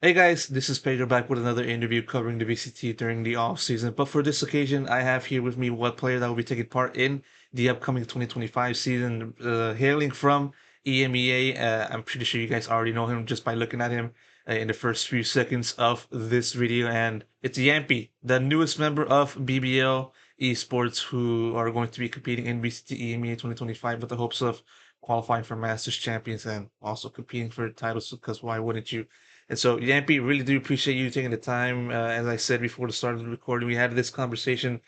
Hey guys, this is Pedro back with another interview covering the VCT during the off season. But for this occasion, I have here with me one player that will be taking part in the upcoming 2025 season, hailing from EMEA. I'm pretty sure you guys already know him just by looking at him in the first few seconds of this video. And it's Jamppi, the newest member of BBL Esports, who are going to be competing in VCT EMEA 2025 with the hopes of qualifying for Masters Champions and also competing for titles. Because why wouldn't you? And so, Yampy, really do appreciate you taking the time. As I said before the start of the recording, we had this conversation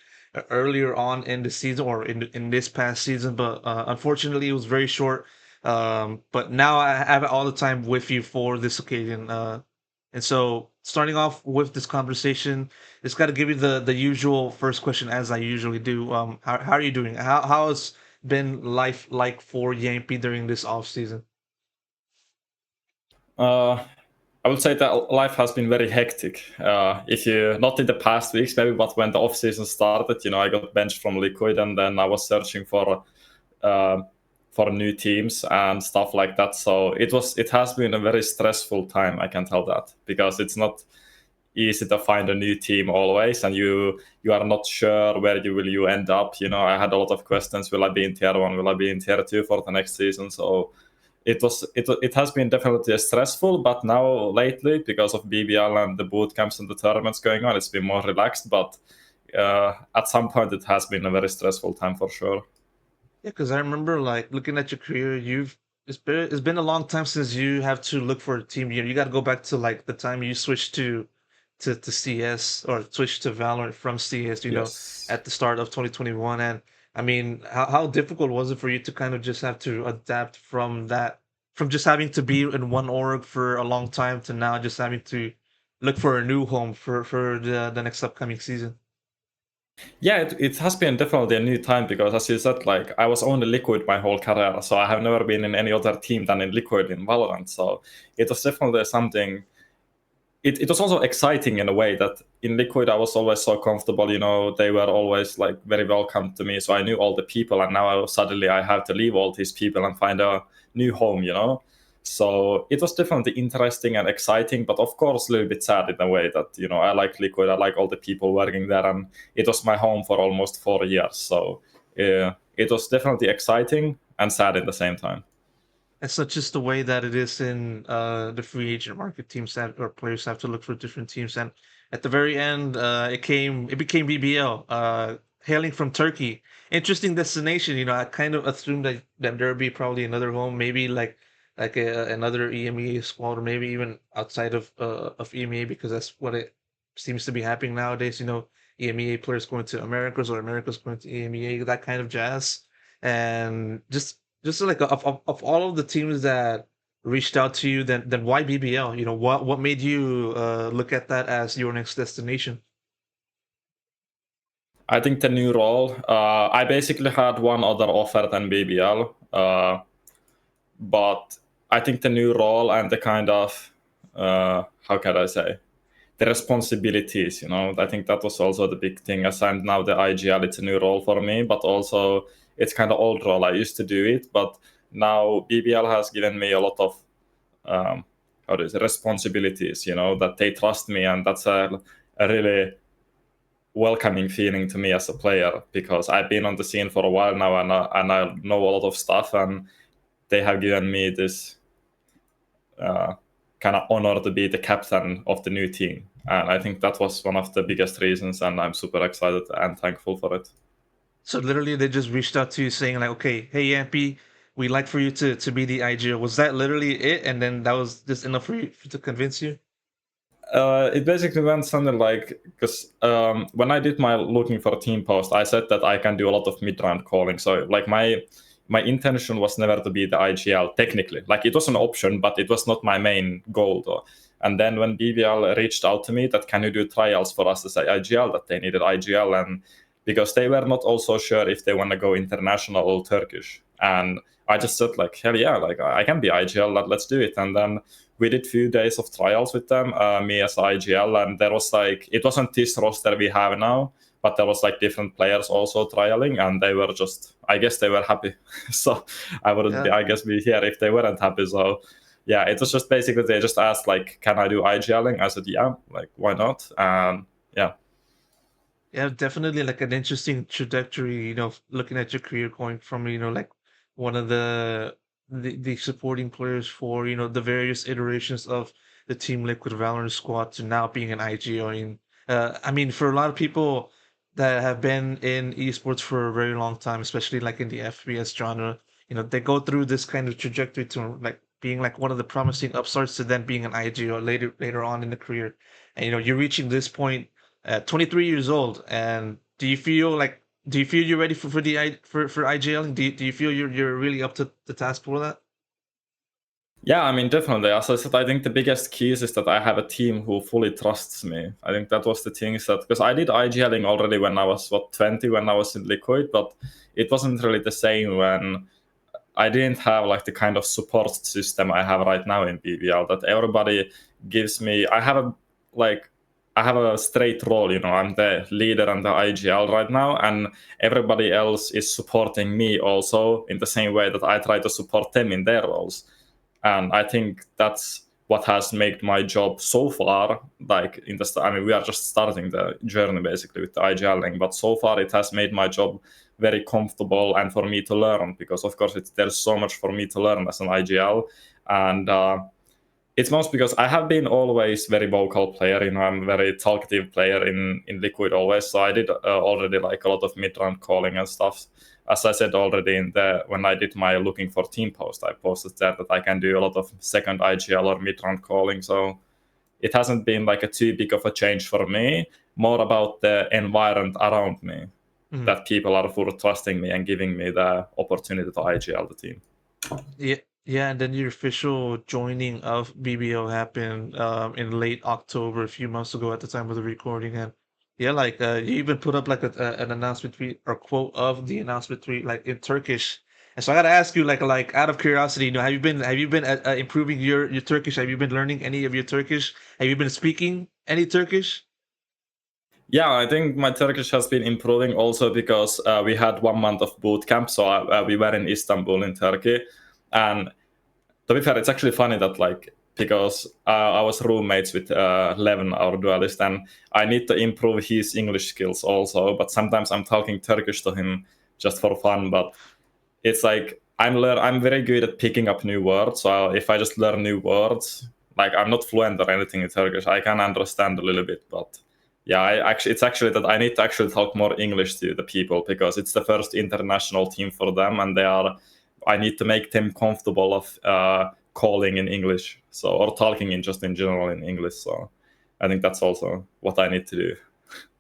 earlier on in the season or in this past season, but unfortunately, it was very short. But now I have all the time with you for this occasion. And so, starting off with this conversation, it's got to give you the usual first question, as I usually do. How are you doing? How has been life like for Yampy during this off season? Uh, I would say that life has been very hectic. If you not in the past weeks, maybe, but when the off season started, I got benched from Liquid, and then I was searching for new teams and stuff like that. So it has been a very stressful time. I can tell that because it's not easy to find a new team always, and you are not sure where you end up. I had a lot of questions: will I be in tier 1? Will I be in tier 2 for the next season? So it has been definitely stressful, but now lately, because of BBL and the boot camps and the tournaments going on, it's been more relaxed. But at some point, it has been a very stressful time for sure. Yeah, because I remember like looking at your career, it's been a long time since you have to look for a team. You got to go back to like the time you switched to CS or switched to Valorant from CS, Yes. at the start of 2021. And I mean, how difficult was it for you to kind of just have to adapt from that, from just having to be in one org for a long time to now just having to look for a new home for the next upcoming season? Yeah, it has been definitely a new time because, as you said, like I was only Liquid my whole career, so I have never been in any other team than in Liquid in Valorant. So it was definitely something. It was also exciting in a way that in Liquid I was always so comfortable. They were always like very welcome to me, so I knew all the people, and now suddenly I have to leave all these people and find a new home. So it was definitely interesting and exciting, but of course a little bit sad in a way that I like Liquid, I like all the people working there, and it was my home for almost 4 years. So it was definitely exciting and sad at the same time. It's not just the way that it is in the free agent market. Teams have or players have to look for different teams, and at the very end, it became BBL, hailing from Turkey. Interesting destination. I kind of assumed that there would be probably another home, maybe like another EMEA squad, or maybe even outside of EMEA, because that's what it seems to be happening nowadays. EMEA players going to Americas or Americas going to EMEA, that kind of jazz, and just like of all of the teams that reached out to you, then why BBL? What made you look at that as your next destination? I think the new role. I basically had one other offer than BBL, but I think the new role and the kind of how can I say, the responsibilities. I think that was also the big thing. As I'm now the IGL, it's a new role for me, but also it's kind of old role. I used to do it, but now BBL has given me a lot of how do you say, responsibilities. That they trust me, and that's a really welcoming feeling to me as a player because I've been on the scene for a while now, and I know a lot of stuff, and they have given me this uh, kind of honor to be the captain of the new team. And I think that was one of the biggest reasons, and I'm super excited and thankful for it. So literally, they just reached out to you saying like, "Okay, hey Yampy, we'd like for you to be the IGL." Was that literally it, and then that was just enough for you to convince you? It basically went something like, because when I did my looking for a team post, I said that I can do a lot of mid-round calling. So like my intention was never to be the IGL technically. Like it was an option, but it was not my main goal though. And then when BBL reached out to me that can you do trials for us as IGL, that they needed IGL, and because they were not also sure if they want to go international or Turkish. And I just said like, hell yeah, like I can be IGL, let's do it. And then we did few days of trials with them, me as IGL, and there was like, it wasn't this roster we have now, but there was like different players also trialing, and they were just, I guess they were happy. So I wouldn't be, Yeah. I guess, be here if they weren't happy. So yeah, it was just basically they just asked like, can I do IGLing? I said, yeah, like why not? And yeah. Yeah, definitely like an interesting trajectory, looking at your career going from, like one of the supporting players for, the various iterations of the Team Liquid Valorant squad to now being an IGO. I mean, for a lot of people that have been in esports for a very long time, especially like in the FPS genre, they go through this kind of trajectory to like being like one of the promising upstarts to then being an IGO later on in the career. And you're reaching this point at 23 years old, and do you feel you're ready for for IGL? Do you feel you're really up to the task for that? Yeah, I mean, definitely. As I said, I think the biggest keys is that I have a team who fully trusts me. I think that was the thing is that because I did IGLing already when I was 20 when I was in Liquid, but it wasn't really the same when I didn't have like the kind of support system I have right now in BBL that everybody gives me. I have a straight role, I'm the leader and the IGL right now, and everybody else is supporting me also in the same way that I try to support them in their roles. And I think that's what has made my job so far, like I mean, we are just starting the journey basically with the IGLing, but so far it has made my job very comfortable and for me to learn, because of course there's so much for me to learn as an IGL. And it's most because I have been always very vocal player. I'm a very talkative player in Liquid always. So I did already like a lot of mid-round calling and stuff. As I said already when I did my looking for team post, I posted there that I can do a lot of second IGL or mid-round calling. So it hasn't been like a too big of a change for me. More about the environment around me, Mhm. that people are full trusting me and giving me the opportunity to IGL the team. Yeah, yeah, and then your official joining of BBO happened in late October, a few months ago at the time of the recording, and yeah, like you even put up like an announcement tweet or quote of the announcement tweet like in Turkish. And so I gotta ask you, like out of curiosity, have you been improving your Turkish? Have you been learning any of your Turkish? Have you been speaking any Turkish? Yeah, I think my Turkish has been improving also because we had 1 month of boot camp. So we were in Istanbul in Turkey. And to be fair, it's actually funny that because I was roommates with Levin, our dualist, and I need to improve his English skills also. But sometimes I'm talking Turkish to him just for fun. But it's like I'm very good at picking up new words. So if I just learn new words, like I'm not fluent or anything in Turkish, I can understand a little bit. But yeah, it's actually that I need to actually talk more English to the people because it's the first international team for them, and I need to make them comfortable of calling in English, or talking in general in English. So I think that's also what I need to do.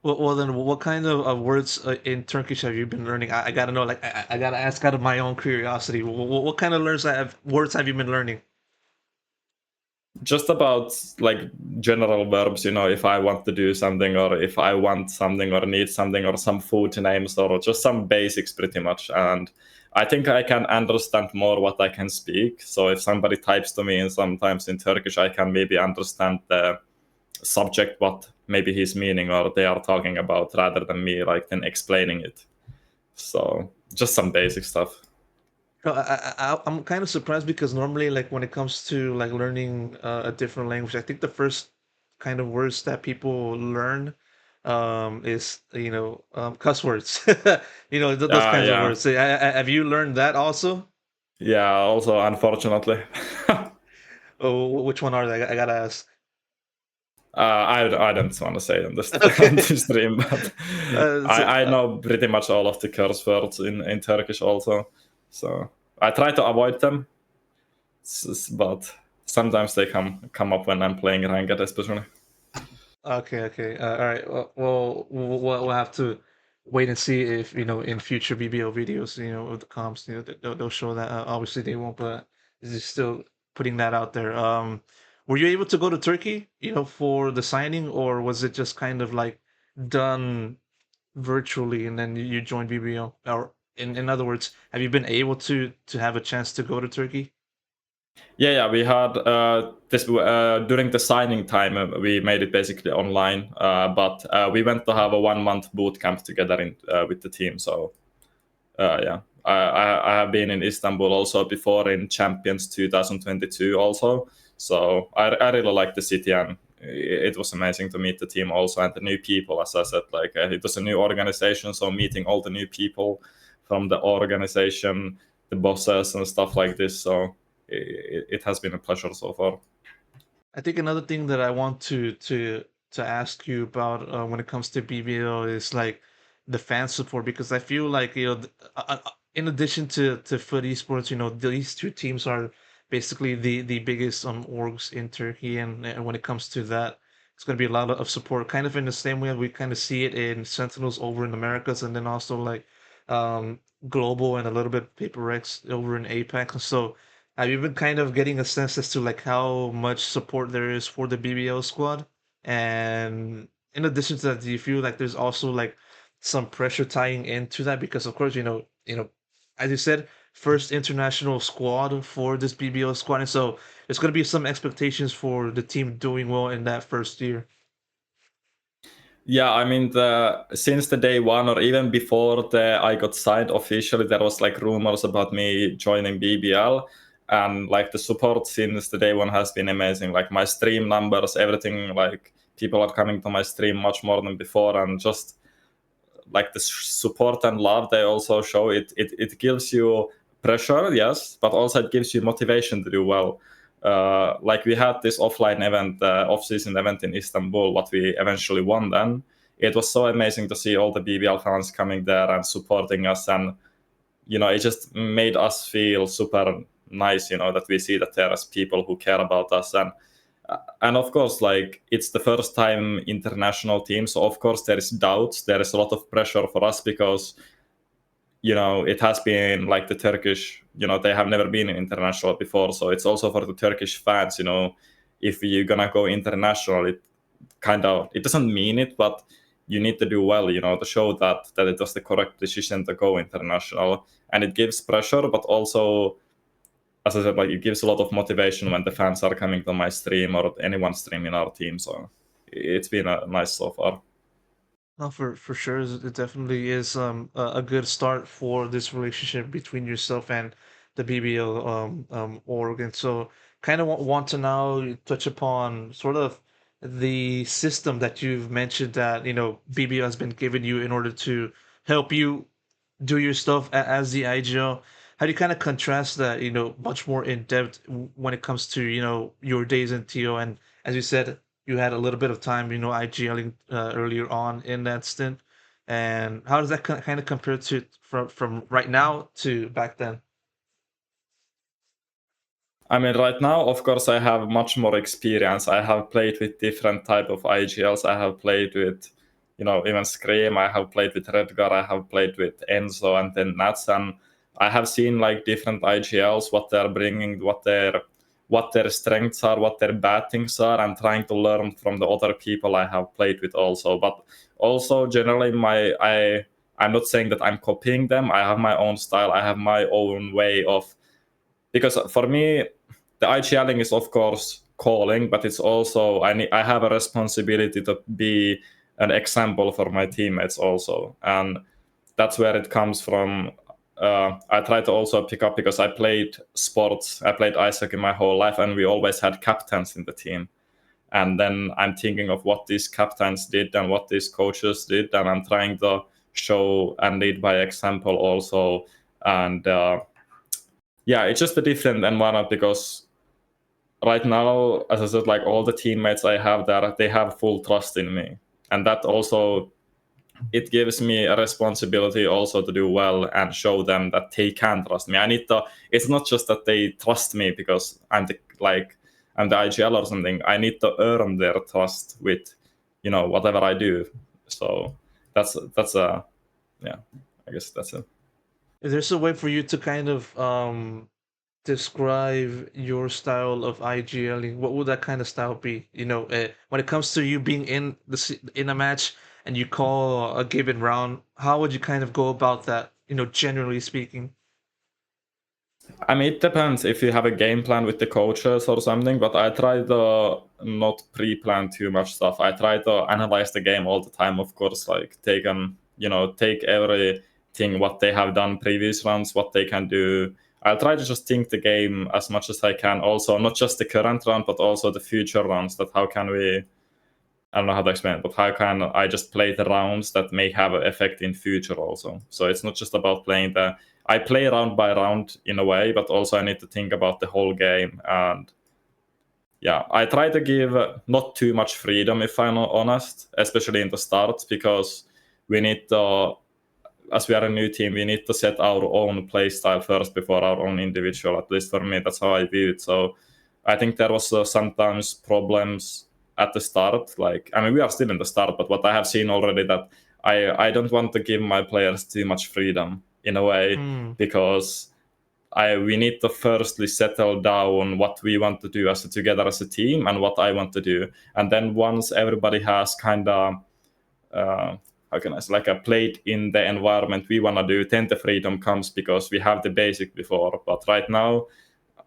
Well, then, what kind of words in Turkish have you been learning? I gotta know, like, I gotta ask out of my own curiosity. What kind of words have you been learning? Just about like general verbs, if I want to do something or if I want something or need something or some food names or just some basics pretty much. And I think I can understand more what I can speak. So if somebody types to me and sometimes in Turkish, I can maybe understand the subject, what maybe he's meaning or they are talking about, rather than me like then explaining it. So just some basic stuff. I'm kind of surprised because normally, like, when it comes to like learning a different language, I think the first kind of words that people learn is cuss words. Those kinds of Yeah, words. Have you learned that also? yeah, also unfortunately. Oh, which one are they? I gotta ask. I don't want to say on this on Okay. this stream, but So, I know pretty much all of the curse words in Turkish also. So I try to avoid them, but sometimes they come up when I'm playing ranked, especially. okay, okay. All right. We'll have to wait and see if, in future BBO videos, of the comps, they'll show that. Obviously, they won't, but this is still putting that out there. Were you able to go to Turkey, for the signing, or was it just kind of like done virtually and then you joined BBO? Or in other words, have you been able to have a chance to go to Turkey? Yeah, we had this during the signing time. We made it basically online, but we went to have a 1 month boot camp together with the team. So yeah, I have been in Istanbul also before in Champions 2022 also. So I really like the city, and it was amazing to meet the team also and the new people. As I said, like it was a new organization, so meeting all the new people from the organization, the bosses and stuff like this. So it has been a pleasure so far. I think another thing that I want to ask you about when it comes to BBL is like the fan support, because I feel like in addition to Foot Esports, these two teams are basically the biggest orgs in Turkey, and when it comes to that, it's going to be a lot of support, kind of in the same way we kind of see it in Sentinels over in Americas, and then also like um, Global and a little bit Paper X over in Apex. So have you been kind of getting a sense as to like how much support there is for the BBL squad? And in addition to that, do you feel like there's also like some pressure tying into that? Because of course, as you said, first international squad for this BBL squad, and so there's going to be some expectations for the team doing well in that first year. Yeah, I mean, since the day one or even before I got signed officially, there was like rumors about me joining BBL, and like the support since the day one has been amazing. Like my stream numbers, everything, like people are coming to my stream much more than before, and just like the support and love they also show, it gives you pressure, yes, but also it gives you motivation to do well. Like we had this offline event, off-season event in Istanbul, what we eventually won then. It was so amazing to see all the BBL fans coming there and supporting us, and it just made us feel super nice, that we see that there are people who care about us. And of course, like it's the first time international team, so of course there is doubts, there is a lot of pressure for us, because it has been like the Turkish, they have never been in international before, so it's also for the Turkish fans, if you're gonna go international, it doesn't mean it, but you need to do well, to show that it was the correct decision to go international. And it gives pressure, but also, as I said, like it gives a lot of motivation when the fans are coming to my stream or anyone's stream in our team. So it's been nice so far. No, for sure, it definitely is a good start for this relationship between yourself and the BBL org. And so, kind of want to now touch upon sort of the system that you've mentioned that BBL has been given you in order to help you do your stuff as the IGL. How do you kind of contrast that, much more in depth when it comes to, your days in TO? And as you said, you had a little bit of time, IGLing earlier on in that stint. And how does that kind of compare to from right now to back then? I mean, right now, of course, I have much more experience. I have played with different type of IGLs. I have played with, even Scream. I have played with Redgar. I have played with Enzo and then Nats. And I have seen like different IGLs, what they're bringing, what their strengths are, what their bad things are, and trying to learn from the other people I have played with also. But also generally, I'm not saying that I'm copying them. I have my own style. I have my own way of, because for me, the IGLing is of course calling, but it's also I have a responsibility to be an example for my teammates also, and that's where it comes from. I try to also pick up, because I played sports, I played ice hockey my whole life, and we always had captains in the team. And then I'm thinking of what these captains did and what these coaches did, and I'm trying to show and lead by example also. And yeah, it's just a different environment, because right now, as I said, like all the teammates I have there, they have full trust in me, and that also, it gives me a responsibility also to do well and show them that they can trust me. It's not just that they trust me because I'm the IGL or something. I need to earn their trust with whatever I do. So that's yeah, I guess that's it. Is there a way for you to kind of describe your style of IGLing? What would that kind of style be? When it comes to you being in a match and you call a given round, how would you kind of go about that? Generally speaking. I mean, it depends if you have a game plan with the coaches or something, but I try to not pre-plan too much stuff. I try to analyze the game all the time, of course, like take every thing what they have done previous rounds, what they can do. I'll try to just think the game as much as I can. Also, not just the current round, but also the future rounds. That how can we? I don't know how to explain it, but how can I just play the rounds that may have an effect in future also? So it's not just about playing I play round by round in a way, but also I need to think about the whole game. And yeah, I try to give not too much freedom, if I'm honest, especially in the start, because we need to, as we are a new team, we need to set our own play style first before our own individual. At least for me, that's how I view it. So I think there was sometimes problems at the start. Like, I mean, we are still in the start, but what I have seen already that I don't want to give my players too much freedom in a way, because we need to firstly settle down what we want to do together as a team and what I want to do. And then once everybody has kind of, how can I say, like a played in the environment we want to do, then the freedom comes because we have the basic before. But right now,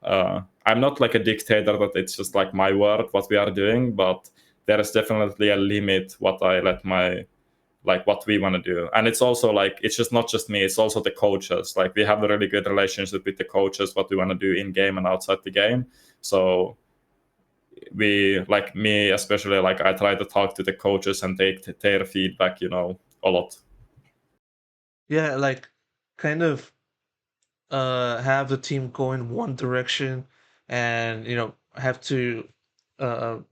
I'm not like a dictator that it's just like my word, what we are doing, but there is definitely a limit what I let what we want to do. And it's also like, it's just not just me, it's also the coaches. Like we have a really good relationship with the coaches, what we want to do in game and outside the game. So we, like me especially, like I try to talk to the coaches and take their feedback, a lot. Yeah, like kind of have the team go in one direction and have to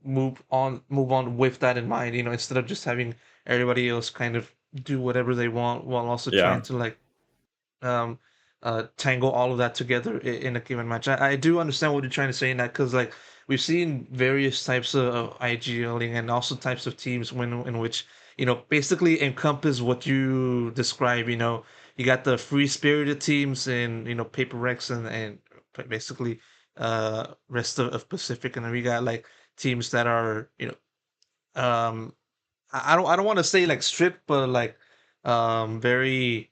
move on with that in mind, instead of just having everybody else kind of do whatever they want while also trying Yeah. to like um tangle all of that together in a given match. I do understand what you're trying to say in that, because like we've seen various types of IGLing and also types of teams in which basically encompass what you describe. You got the free spirited teams and Paper Rex and basically rest of Pacific, and then we got like teams that are um I don't want to say like strict, but like very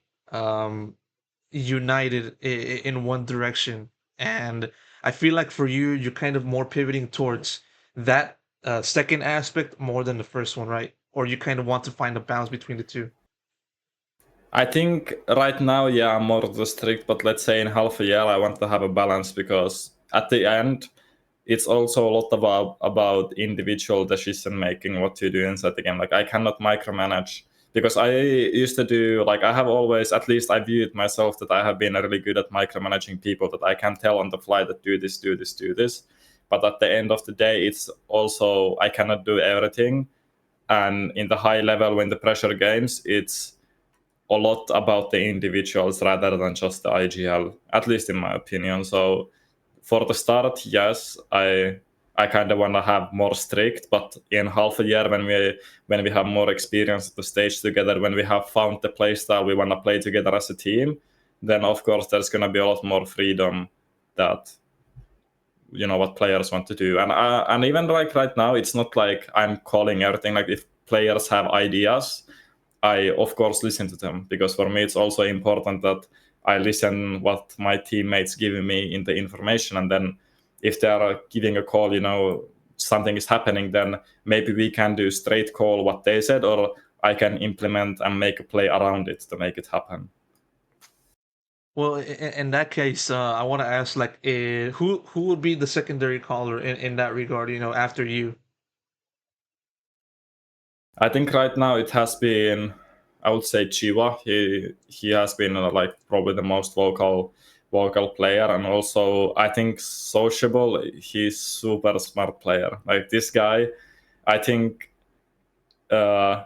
united in one direction. And I feel like for you, you're kind of more pivoting towards that second aspect more than the first one, right? Or you kind of want to find a balance between the two. I think right now, yeah, I'm more the strict, but let's say in half a year, I want to have a balance, because at the end, it's also a lot about individual decision making, what you do inside the game. Like I cannot micromanage, because I used to do, like I have always, at least I view it myself, that I have been really good at micromanaging people, that I can tell on the fly that do this, do this, do this. But at the end of the day, it's also, I cannot do everything. And in the high level, when the pressure games, it's a lot about the individuals rather than just the IGL, at least in my opinion. So for the start, yes, I kind of want to have more strict, but in half a year, when we have more experience at the stage together, when we have found the play style we want to play together as a team, then of course there's going to be a lot more freedom that what players want to do. And even like right now, it's not like I'm calling everything. Like if players have ideas, I of course listen to them, because for me it's also important that I listen what my teammates giving me in the information, and then if they are giving a call, something is happening, then maybe we can do straight call what they said, or I can implement and make a play around it to make it happen. Well, in that case, I want to ask, like, who would be the secondary caller in that regard? After you. I think right now it has been, I would say, Chiva. He has been like probably the most vocal player, and also I think sociable. He's super smart player. Like this guy, I think uh,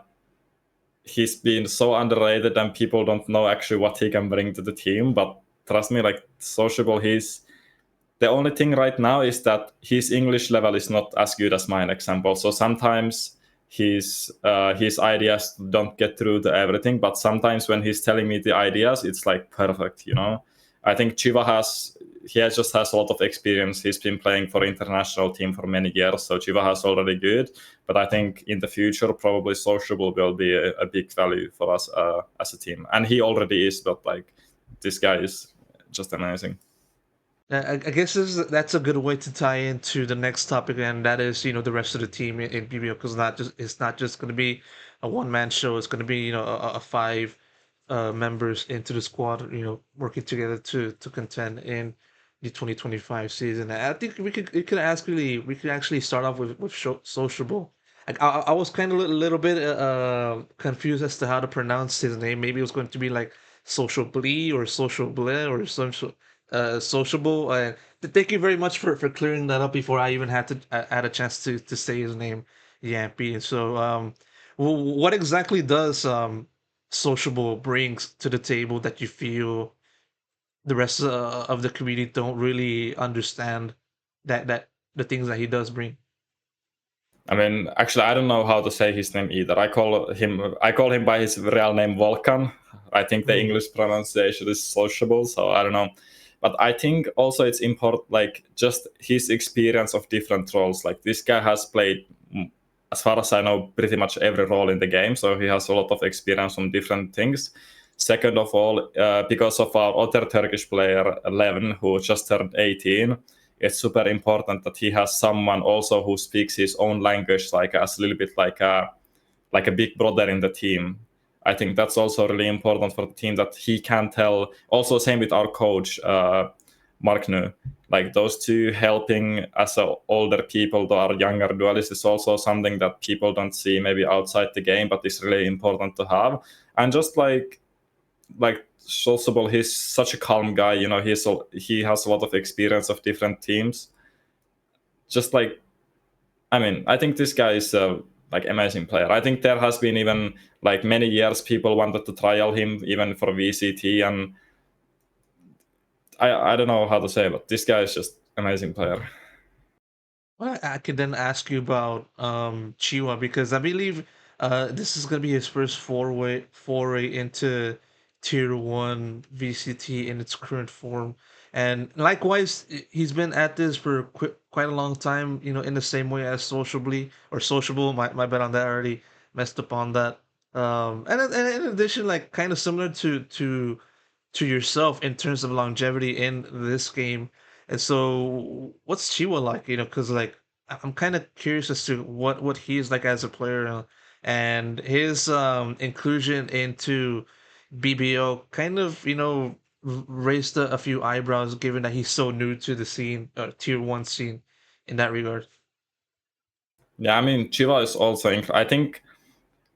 he's been so underrated, and people don't know actually what he can bring to the team. But trust me, like sociable, he's the only thing right now is that his English level is not as good as mine, example. So sometimes his ideas don't get through to everything, but sometimes when he's telling me the ideas, it's like perfect. I think Chiva just has a lot of experience. He's been playing for international team for many years, so Chiva has already good. But I think in the future, probably sociable will be a big value for us as a team, and he already is. But like this guy is just amazing. I guess that's a good way to tie into the next topic, and that is the rest of the team in BBL, because it's not just going to be a one man show. It's going to be a five members into the squad, working together to contend in the 2025 season. I think we could actually start off with Sociable. Like I was kind of a little bit confused as to how to pronounce his name. Maybe it was going to be like Social Blee or Social Bleh or social Sociable. Thank you very much for clearing that up before I even had to had a chance to say his name, Jamppi. And so, what exactly does Sociable brings to the table that you feel the rest of the community don't really understand that the things that he does bring? I mean, actually, I don't know how to say his name either. I call him by his real name, Volkan. I think the Mm, English pronunciation is sociable, so I don't know. But I think also it's important, like just his experience of different roles. Like this guy has played, as far as I know, pretty much every role in the game, so he has a lot of experience on different things. Second of all, because of our other Turkish player, 11, who just turned 18, it's super important that he has someone also who speaks his own language, like as a little bit like a big brother in the team. I think that's also really important for the team, that he can tell. Also, same with our coach, marqnue. Like those two helping as older people to our younger duelists is also something that people don't see maybe outside the game, but it's really important to have. And just like Sociable, he's such a calm guy. He has a lot of experience of different teams. Just like, I mean, I think this guy is a like amazing player. I think there has been even like many years people wanted to trial him even for VCT, and I don't know how to say, but this guy is just amazing player. Well, I could then ask you about Chiwa because I believe this is gonna be his first foray into Tier One VCT in its current form, and likewise, he's been at this for quite a long time. In the same way as Sociably or Sociable. My bet on that, I already messed up on that. And in addition, like kind of similar to yourself in terms of longevity in this game. And so, what's Chiwa like? Because like I'm kind of curious as to what he's like as a player, and his inclusion into BBL kind of raised a few eyebrows, given that he's so new to the scene, tier one scene, in that regard. Yeah, I mean, Chiva is also. I think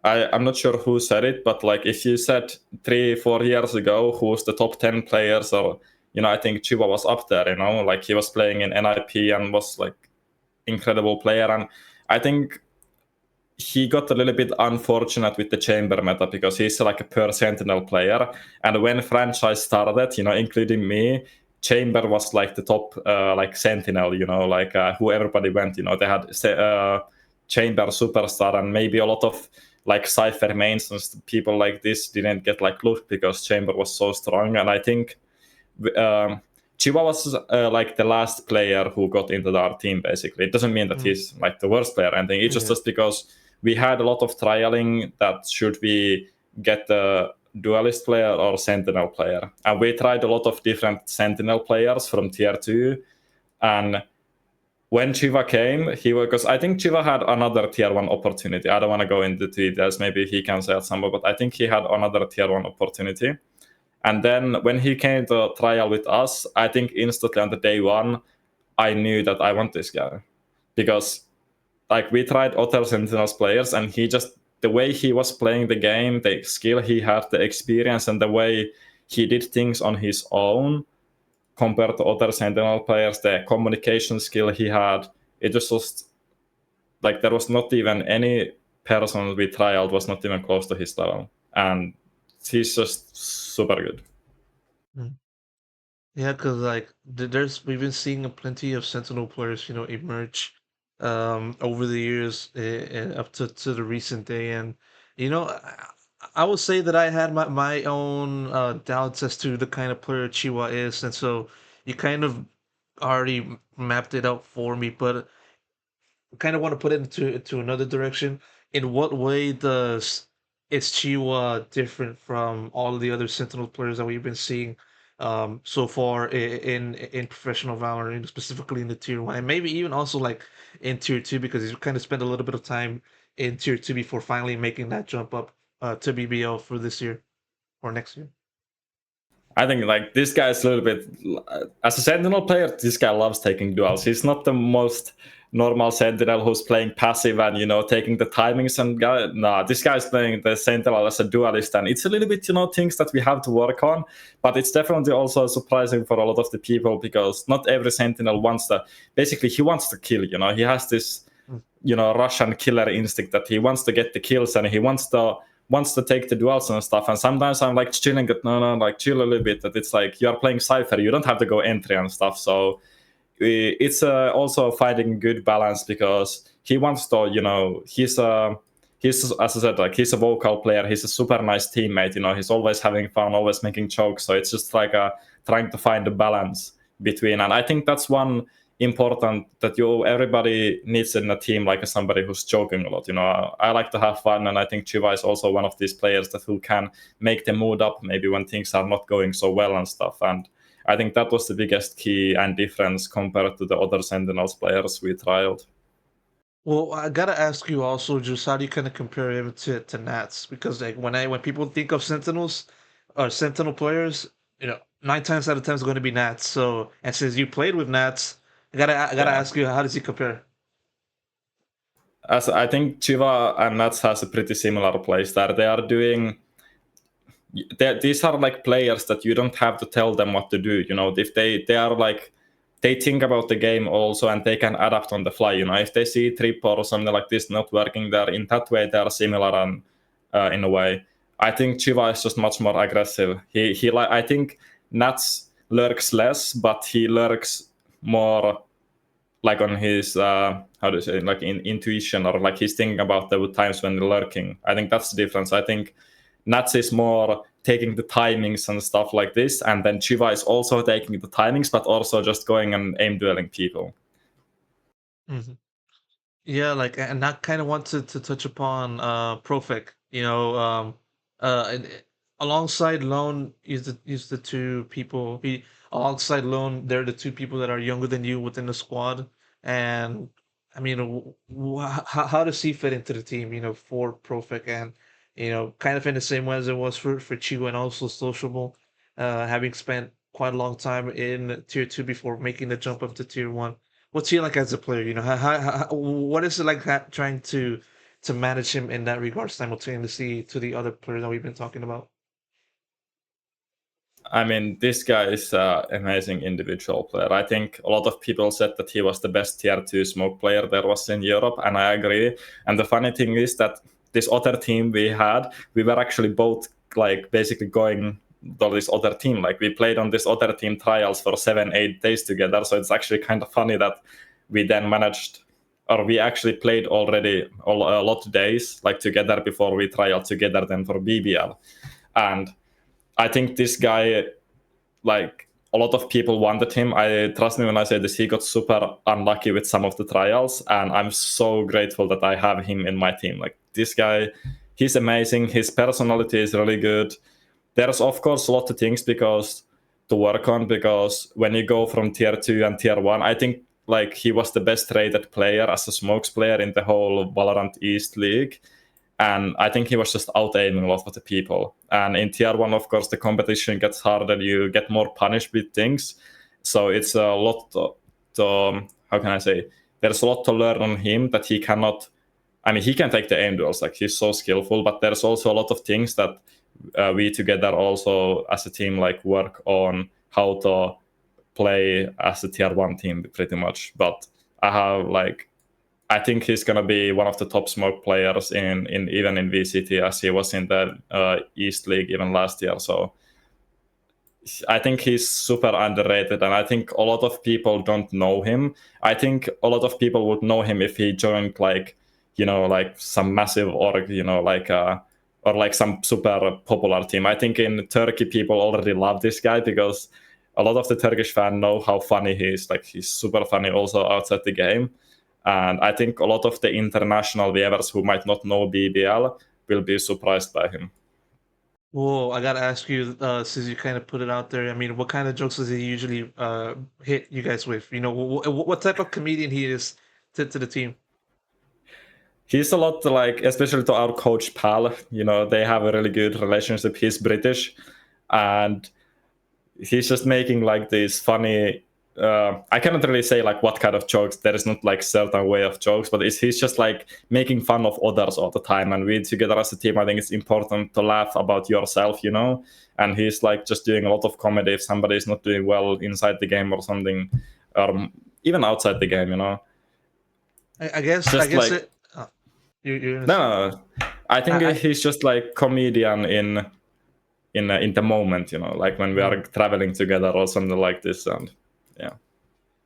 I'm not sure who said it, but like if you said 3-4 years ago who's the top 10 players, or I think Chiva was up there. Like he was playing in NIP and was like incredible player, and I think he got a little bit unfortunate with the chamber meta because he's like a per sentinel player, and when franchise started, including me, chamber was like the top like sentinel, like who everybody went. They had chamber superstar, and maybe a lot of like cypher mains and people like this didn't get like looked because chamber was so strong. And I think um, Chiba was like the last player who got into our team. Basically, it doesn't mean that Mm, he's like the worst player or anything. It's yeah. just because we had a lot of trialing that should we get the duelist player or sentinel player, and we tried a lot of different sentinel players from tier 2. And when Chiva came, he was, because I think Chiva had another tier 1 opportunity. I don't want to go into details, maybe he can say at some point, but I think he had another tier 1 opportunity. And then when he came to trial with us, I think instantly on the day one, I knew that I want this guy. Because like we tried other Sentinels players, and he just, the way he was playing the game, the skill he had, the experience, and the way he did things on his own compared to other Sentinel players, the communication skill he had, it was just like there was not even any person we trialed was not even close to his level. And he's just super good. Mm. Yeah, because like there's we've been seeing a plenty of Sentinel players, emerge over the years up to the recent day, and I would say that I had my own doubts as to the kind of player Chiwa is, and so you kind of already mapped it out for me, but kind of want to put it into another direction. In what way does is Chiwa different from all the other Sentinel players that we've been seeing so far in professional Valorant, specifically in the tier one, and maybe even also like in tier two, because he's kind of spent a little bit of time in tier two before finally making that jump up to BBL for this year. or next year? I think like this guy is a little bit as a Sentinel player. This guy loves taking duels. He's not the most normal Sentinel who's playing passive and taking the timings and nah. This guy's playing the Sentinel as a duelist, and it's a little bit things that we have to work on. But it's definitely also surprising for a lot of the people because not every Sentinel wants to. Basically, he wants to kill. He has this Russian killer instinct that he wants to get the kills and he wants to take the duels and stuff. And sometimes I'm like chilling it, no, like chill a little bit. That it's like you're playing Cypher, you don't have to go entry and stuff. So it's also finding good balance because he wants to, he's as I said, like he's a vocal player. He's a super nice teammate. He's always having fun, always making jokes. So it's just like trying to find the balance between. And I think that's one important that everybody needs in a team, like somebody who's joking a lot. I like to have fun, and I think Chiva is also one of these players who can make the mood up maybe when things are not going so well and stuff. And I think that was the biggest key and difference compared to the other Sentinels players we trialed. Well, I gotta ask you also, just how do you kind of compare him to Nats? Because like when people think of Sentinels or Sentinel players, 9 times out of 10 is going to be Nats. So, and since you played with Nats, I gotta Yeah. ask you, how does he compare? As I think Chiva and Nats has a pretty similar playstyle. They are doing. These are like players that you don't have to tell them what to do. If they are like they think about the game also and they can adapt on the fly. If they see trip or something like this not working, there in that way they are similar and in a way. I think Chiva is just much more aggressive. He like I think Nats lurks less, but he lurks more like on his how do you say, like in intuition, or like he's thinking about the times when lurking. I think that's the difference. I think Nats is more taking the timings and stuff like this, and then Chiva is also taking the timings, but also just going and aim dueling people. Mhm. Yeah, like, and I kind of want to touch upon Profik. Alongside Lone, is the two people. Alongside Lone, they're the two people that are younger than you within the squad. And I mean, how does he fit into the team? For Profik, and kind of in the same way as it was for Chigo and also Sociable, having spent quite a long time in tier 2 before making the jump up to tier 1. What's he like as a player? What is it like trying to manage him in that regard simultaneously to the other players that we've been talking about? I mean, this guy is an amazing individual player. I think a lot of people said that he was the best tier 2 smoke player there was in Europe, and I agree. And the funny thing is that this other team we were actually both like basically going to this other team. Like we played on this other team trials for 7-8 days together. So it's actually kind of funny that we then managed, or we actually played already a lot of days like together before we trialed together then for BBL. And I think this guy, like a lot of people wanted him. I trust me when I say this. He got super unlucky with some of the trials, and I'm so grateful that I have him in my team. Like this guy, he's amazing. His personality is really good. There's of course a lot of things to work on because when you go from tier 2 and tier 1, I think like he was the best rated player as a smokes player in the whole Valorant East League. And I think he was just out aiming a lot of the people. And in tier 1, of course, the competition gets harder. You get more punished with things. So it's a lot how can I say? There's a lot to learn on him that he cannot. I mean, he can take the aim duels, like he's so skillful, but there's also a lot of things that we together also as a team like work on how to play as a tier 1 team pretty much. But I think he's gonna be one of the top smoke players in even in VCT as he was in the East League even last year. So I think he's super underrated, and I think a lot of people don't know him. I think a lot of people would know him if he joined like like some massive org, or like some super popular team. I think in Turkey people already love this guy because a lot of the Turkish fans know how funny he is. Like he's super funny also outside the game. And I think a lot of the international viewers who might not know BBL will be surprised by him. Well, I gotta ask you, since you kind of put it out there. I mean, what kind of jokes does he usually hit you guys with? What type of comedian he is to the team? he's a lot like, especially to our coach Pal, you know, they have a really good relationship. He's British, and he's just making like these funny, I cannot really say like what kind of jokes. There is not like certain way of jokes, but he's just like making fun of others all the time. And we together as a team, I think it's important to laugh about yourself, you know. And he's like just doing a lot of comedy if somebody is not doing well inside the game or something, or even outside the game, you know. I guess Just like it. You're gonna say. no, I think he's just like comedian in the moment, you know, like when we are traveling together or something like this. And yeah,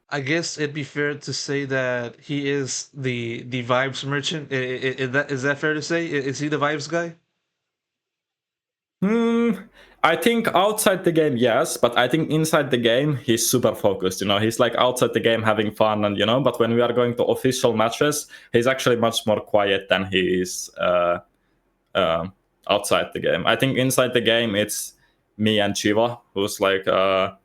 I guess it'd be fair to say that he is the vibes merchant. Is that fair to say? Is he the vibes guy? I think outside the game, yes, but I think inside the game, he's super focused. You know, he's like outside the game having fun, and you know. But when we are going to official matches, he's actually much more quiet than he is outside the game. I think inside the game, it's me and Chiva, who's like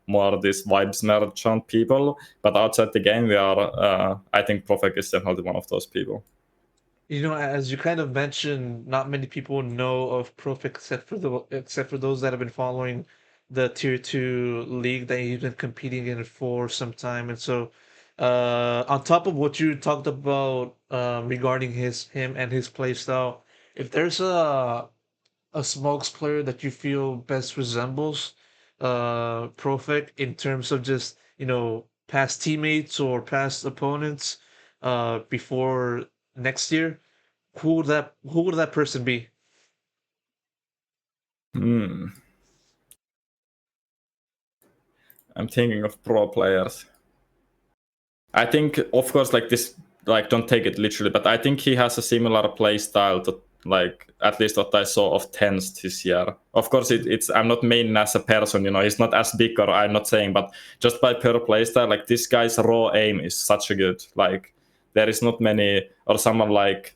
more these vibes merchant people. But outside the game, we are. I think Profek is definitely one of those people. You know, as you kind of mentioned, not many people know of Prof except for those that have been following the Tier 2 league that he's been competing in for some time. And so, on top of what you talked about regarding him and his play style, if there's a smokes player that you feel best resembles Profek in terms of just, you know, past teammates or past opponents before next year, who would that person be? I'm thinking of pro players. I think, of course, like this, like don't take it literally, but I think he has a similar play style to like at least what I saw of Tens this year. Of course, it's I'm not mean as a person, you know, he's not as big, or I'm not saying, but just by per play style, like this guy's raw aim is such a good. Like there is not many, or someone like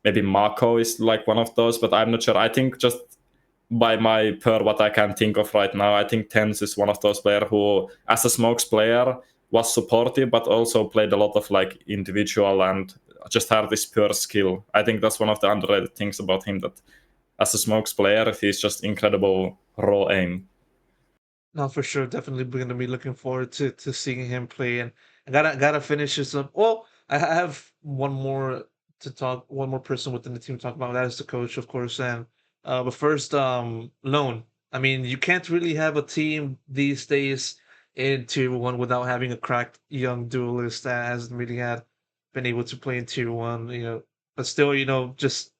maybe Marco is like one of those, but I'm not sure. I think just by my per what I can think of right now, I think Tens is one of those players who, as a smokes player, was supportive, but also played a lot of like individual and just had this pure skill. I think that's one of the underrated things about him, that as a smokes player, he's just incredible raw aim. No, for sure, definitely going to be looking forward to seeing him play. And I gotta finish this up. Well, I have one more person within the team to talk about. That is the coach, of course. And but first, Lone. I mean, you can't really have a team these days in Tier 1 without having a cracked young duelist that hasn't really had been able to play in Tier 1, you know, but still, you know, just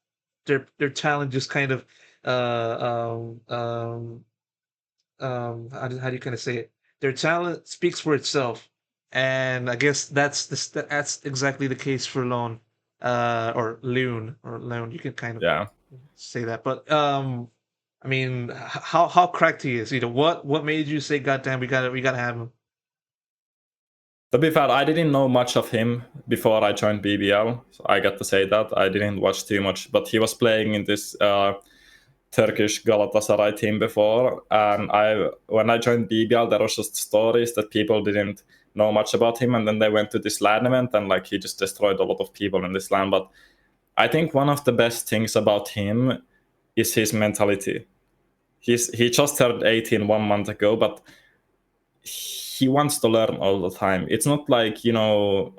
their talent just kind of how do you kind of say it? Their talent speaks for itself, and I guess that's exactly the case for Lone, or Loon or Lone. You can kind of say that, but I mean, how cracked he is. You know, what made you say, "God damn, we gotta have him"? To be fair, I didn't know much of him before I joined BBL, so I got to say that. I didn't watch too much, but he was playing in this Turkish Galatasaray team before, and when I joined BBL, there was just stories that people didn't know much about him, and then they went to this LAN event, and like he just destroyed a lot of people in this LAN. But I think one of the best things about him is his mentality. He just turned 18 1 month ago, but he wants to learn all the time. It's not like, you know,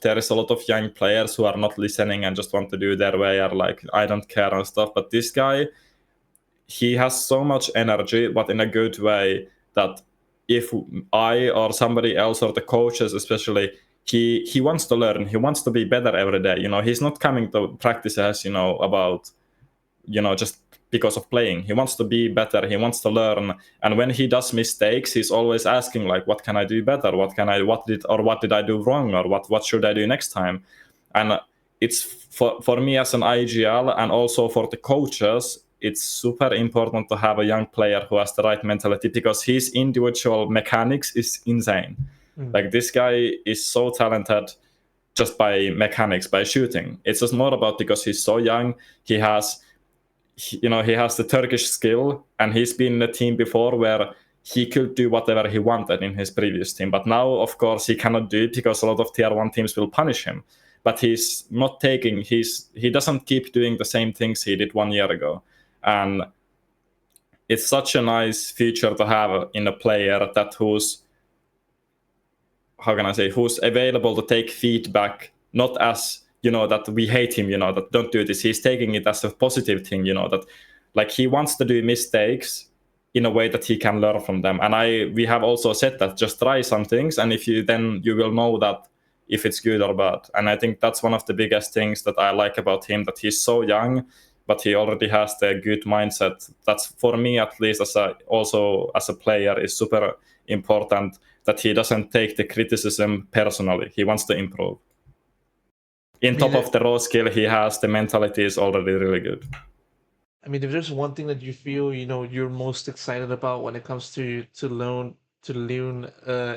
there is a lot of young players who are not listening and just want to do their way, or like I don't care and stuff. But this guy, he has so much energy, but in a good way, that if I or somebody else or the coaches especially, he wants to learn, he wants to be better every day. You know, he's not coming to practices, you know, about, you know, just because of playing. He wants to be better, he wants to learn. And when he does mistakes, he's always asking like, what can I do better, what did I do wrong, or what should I do next time. And it's for me as an IGL, and also for the coaches, it's super important to have a young player who has the right mentality, because his individual mechanics is insane. Like this guy is so talented just by mechanics, by shooting. It's just more about, because he's so young, he has the Turkish skill, and he's been in a team before where he could do whatever he wanted in his previous team. But now, of course, he cannot do it because a lot of tier 1 teams will punish him. but he's not taking. He doesn't keep doing the same things he did 1 year ago, and it's such a nice feature to have in a player that who's, how can I say, who's available to take feedback, not as, that we hate him, that don't do this. He's taking it as a positive thing, that like he wants to do mistakes in a way that he can learn from them. And we have also said that just try some things, and if you will know that if it's good or bad. And I think that's one of the biggest things that I like about him, that he's so young, but he already has the good mindset. That's, for me at least, also as a player, is super important, that he doesn't take the criticism personally. He wants to improve. Top of the raw skill he has, the mentality is already really good. I mean, if there's one thing that you feel, you're most excited about when it comes to Loon,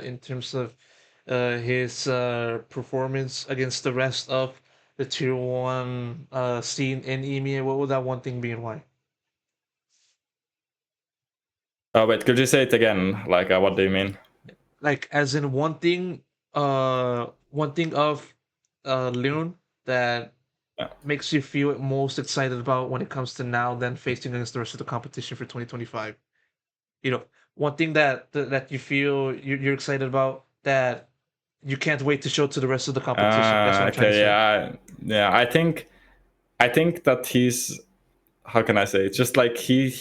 in terms of his performance against the rest of the Tier 1 scene in EMEA, what would that one thing be and why? Wait, could you say it again? Like, what do you mean? Like, as in one thing of Loon that makes you feel most excited about when it comes to now then facing against the rest of the competition for 2025. One thing that you feel you're excited about that you can't wait to show to the rest of the competition. That's what I'm trying to say. Yeah. I think that he's, how can I say, it's just like he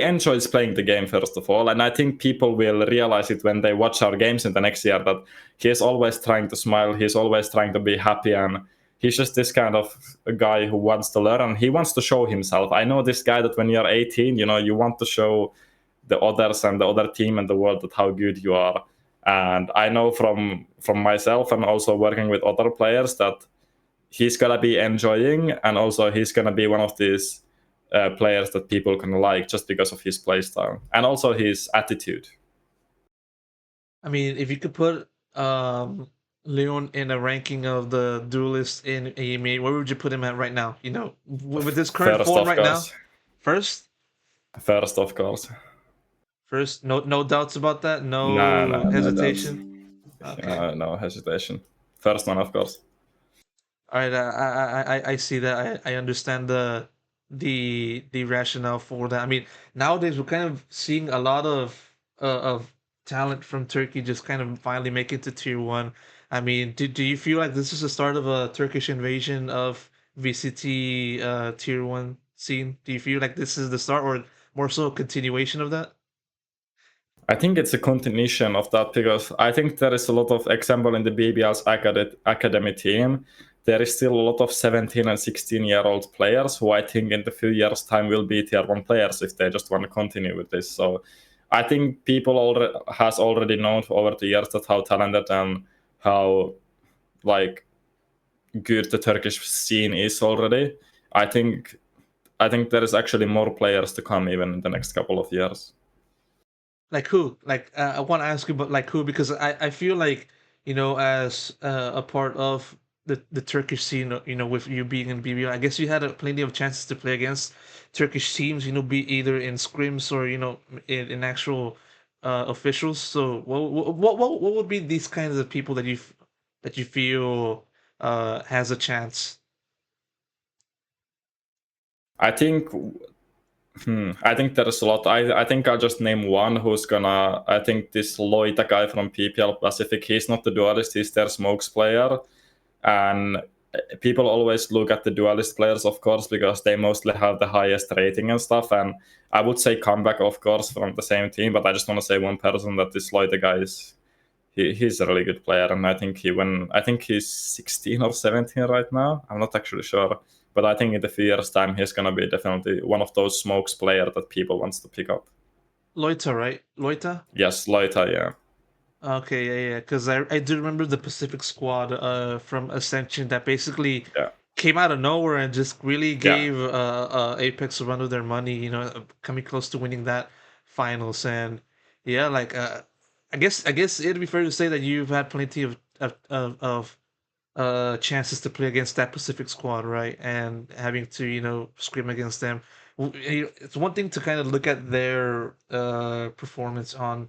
enjoys playing the game, first of all, and I think people will realize it when they watch our games in the next year, that he is always trying to smile, he's always trying to be happy, and he's just this kind of a guy who wants to learn, and he wants to show himself. I know this guy that when you're 18, you want to show the others and the other team and the world that how good you are. And I know from myself and also working with other players that he's gonna be enjoying, and also he's gonna be one of these players that people can like just because of his playstyle and also his attitude. I mean, if you could put Leon in a ranking of the duelists in EMEA, where would you put him at right now? With this current First, form of right course. now, first, of course. First, no doubts about that. No hesitation. No, Okay. no hesitation. First one, of course. All right. I see that. I understand the rationale for that. I mean, nowadays we're kind of seeing a lot of talent from Turkey just kind of finally make it to Tier 1. I mean, do you feel like this is the start of a Turkish invasion of VCT Tier 1 scene? Do you feel like this is the start, or more so a continuation of that? I think it's a continuation of that, because I think there is a lot of example in the BBL's academy team. There is still a lot of 17 and 16-year-old players who I think in the few years' time will be Tier 1 players if they just want to continue with this. So I think people has already known over the years that how talented and how like good the Turkish scene is already. I think there is actually more players to come even in the next couple of years. Like who? Like I want to ask you, but like who? Because I feel like as a part of the Turkish scene, with you being in BBL, I guess you had plenty of chances to play against Turkish teams. Be either in scrims or in actual officials. So what would be these kinds of people that you feel has a chance? I think there is a lot. I think I'll just name one who's gonna. I think this Loita guy from PPL Pacific. He's not the duelist. He's their smokes player, and people always look at the duelist players, of course, because they mostly have the highest rating and stuff. And I would say comeback, of course, from the same team. But I just want to say one person, that this Loita guy is. He's a really good player, and I think he's 16 or 17 right now. I'm not actually sure. But I think in the few years' time, he's going to be definitely one of those smokes players that people wants to pick up. Loita, right? Loita? Yes, Loita, yeah. Okay, yeah. Because I do remember the Pacific squad from Ascension that basically came out of nowhere and just really gave Apeks a run of their money, coming close to winning that finals. And yeah, like I guess it'd be fair to say that you've had plenty of chances to play against that Pacific squad, right? And having to scrim against them. It's one thing to kind of look at their performance on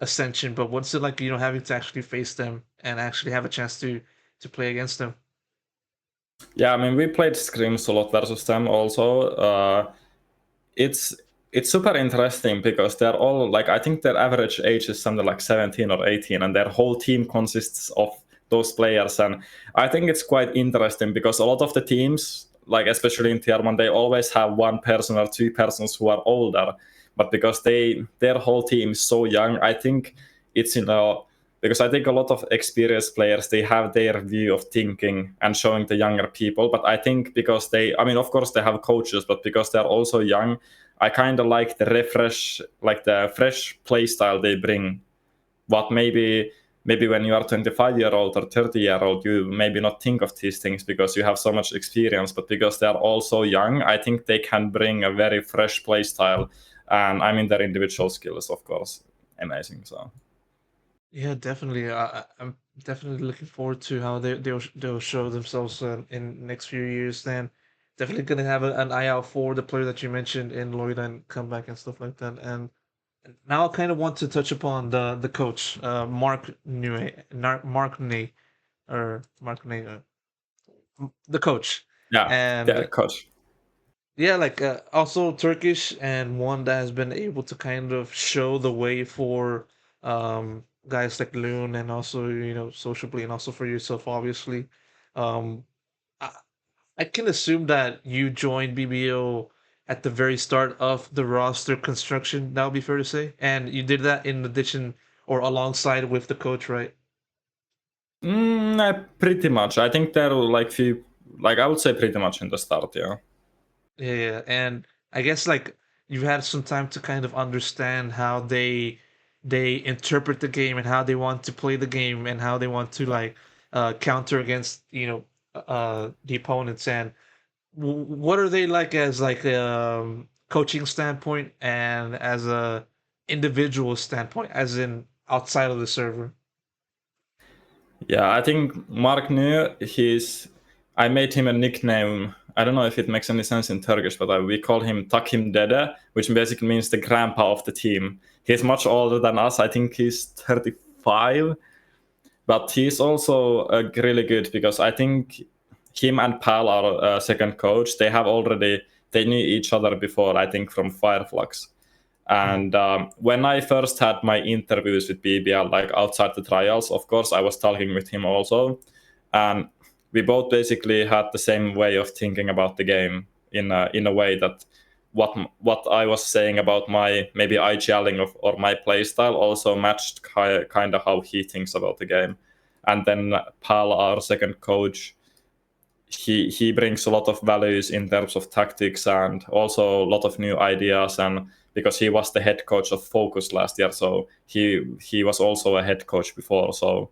Ascension, but what's it like having to actually face them and actually have a chance to play against them? Yeah, I mean, we played scrims a lot versus them also. It's it's super interesting because they're all like, I think their average age is something like 17 or 18, and their whole team consists of those players. And I think it's quite interesting because a lot of the teams, like especially in tier 1, they always have one person or two persons who are older, but because their whole team is so young, I think it's, you know, because I think a lot of experienced players, they have their view of thinking and showing the younger people. But I think because they, I mean, of course they have coaches, but because they're also young, I kind of like the refresh, like the fresh play style they bring. What maybe when you are 25-year-old or 30-year-old, you maybe not think of these things because you have so much experience. But because they are all so young, I think they can bring a very fresh play style. And I mean, their individual skills, of course, amazing. So. Yeah, definitely. I'm definitely looking forward to how they'll show themselves in next few years. Then definitely gonna have an eye out for the player that you mentioned in Lloyd and comeback and stuff like that. And now I kind of want to touch upon the coach, marqnue or marqnue, the coach, Yeah, yeah, and coach. yeah, like also Turkish and one that has been able to kind of show the way for guys like Loon and also sociably and also for yourself obviously. Um, I, I can assume that you joined BBO at the very start of the roster construction. That would be fair to say, and you did that in addition or alongside with the coach, right? Pretty much. I think there were like few, like I would say pretty much in the start, yeah. Yeah, yeah, and I guess like you had some time to kind of understand how they interpret the game and how they want to play the game and how they want to like counter against the opponents and what are they like as like coaching standpoint and as a individual standpoint as in outside of the server. Yeah, I think marqnue, I made him a nickname. I don't know if it makes any sense in Turkish, but we call him Takim Dede, which basically means the grandpa of the team. He's much older than us. I think he's 35, but he's also really good because I think him and Pal, our second coach, they knew each other before. I think from Fireflux. Mhm. And when I first had my interviews with BBL, like outside the trials, of course, I was talking with him also. And we both basically had the same way of thinking about the game in a way that what I was saying about my maybe IGLing or my playstyle also matched kind of how he thinks about the game. And then Pal, our second coach, he brings a lot of values in terms of tactics and also a lot of new ideas. And because he was the head coach of Focus last year, so he was also a head coach before. So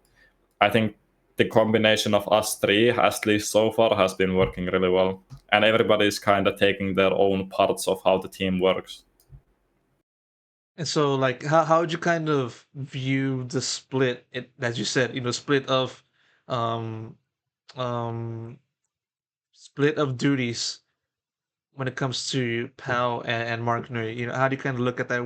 I think the combination of us three, at least so far, has been working really well, and everybody's kind of taking their own parts of how the team works. And so, like, how would you kind of view the split? As you said, split of, um, um, split of duties when it comes to Pal and marqnue. How do you kind of look at that?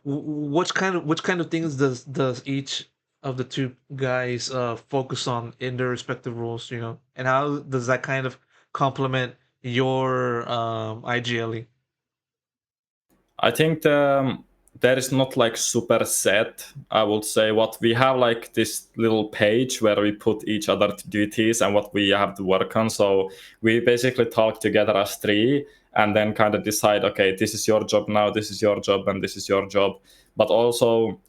Which kind of things does each of the two guys focus on in their respective roles? And how does that kind of complement your IGLing? I think there is not like super set. I would say what we have like this little page where we put each other duties and what we have to work on. So we basically talk together as three and then kind of decide, okay, this is your job now, this is your job, and this is your job. But also,